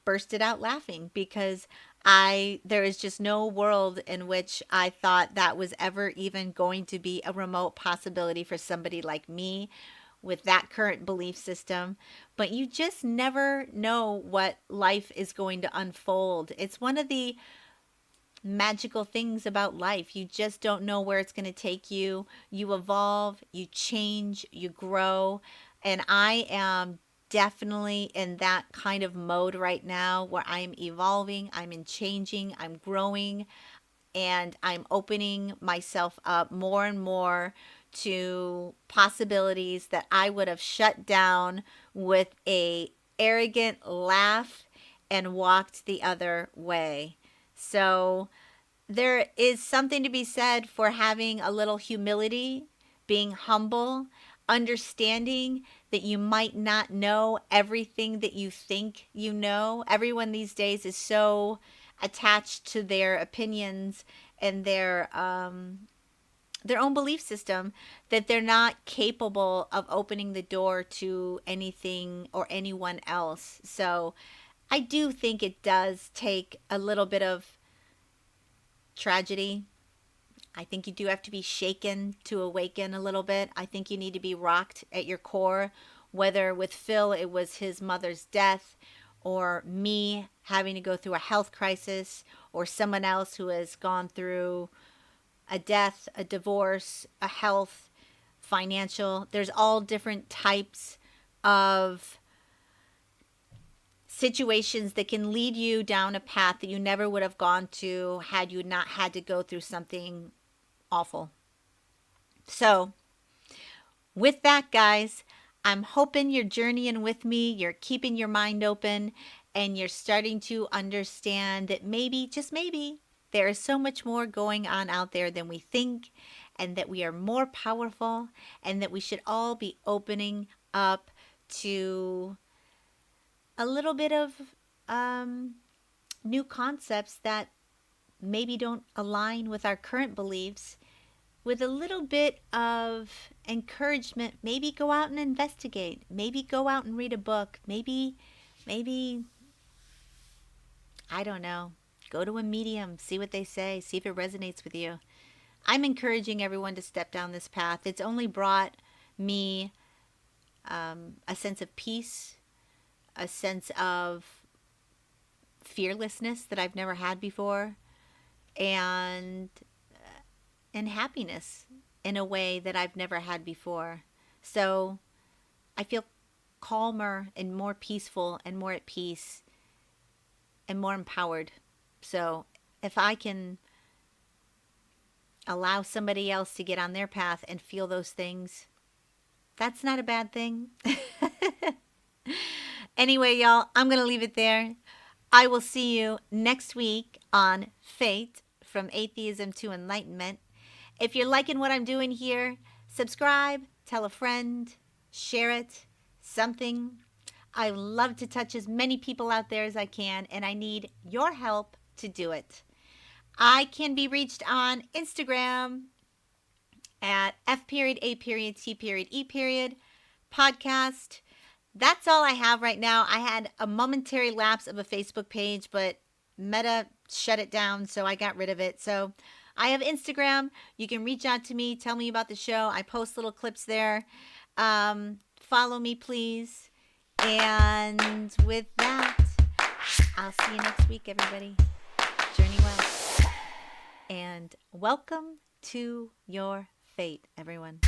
bursted out laughing, because there is just no world in which I thought that was ever even going to be a remote possibility for somebody like me with that current belief system. But you just never know what life is going to unfold. It's one of the magical things about life. You just don't know where it's going to take you. You evolve, you change, you grow. And I am definitely in that kind of mode right now, where I'm evolving, I'm in changing, I'm growing, and I'm opening myself up more and more to possibilities that I would have shut down with a arrogant laugh and walked the other way. So there is something to be said for having a little humility, being humble, understanding that you might not know everything that you think you know. Everyone these days is so attached to their opinions and their own belief system, that they're not capable of opening the door to anything or anyone else. So I do think it does take a little bit of tragedy, I think you do have to be shaken to awaken a little bit. I think you need to be rocked at your core, whether with Phill it was his mother's death, or me having to go through a health crisis, or someone else who has gone through a death, a divorce, a health, financial. There's all different types of situations that can lead you down a path that you never would have gone to had you not had to go through something awful. So, with that, guys, I'm hoping you're journeying with me, you're keeping your mind open, and you're starting to understand that maybe, just maybe, there is so much more going on out there than we think, and that we are more powerful, and that we should all be opening up to a little bit of new concepts that maybe don't align with our current beliefs. With a little bit of encouragement, maybe go out and investigate. Maybe go out and read a book. Maybe, I don't know, go to a medium, see what they say, see if it resonates with you. I'm encouraging everyone to step down this path. It's only brought me a sense of peace, a sense of fearlessness that I've never had before, and happiness in a way that I've never had before. So I feel calmer and more peaceful and more at peace and more empowered. So if I can allow somebody else to get on their path and feel those things, that's not a bad thing. Anyway, y'all, I'm going to leave it there. I will see you next week on Fate, from Atheism to Enlightenment. If you're liking what I'm doing here, subscribe, tell a friend, share it, something. I love to touch as many people out there as I can, and I need your help to do it. I can be reached on Instagram at F.A.T.E. podcast. That's all I have right now. I had a momentary lapse of a Facebook page, but Meta shut it down, so I got rid of it. So I have Instagram. You can reach out to me, tell me about the show. I post little clips there. Follow me, please. And with that, I'll see you next week, everybody. Journey well. And welcome to your fate, everyone.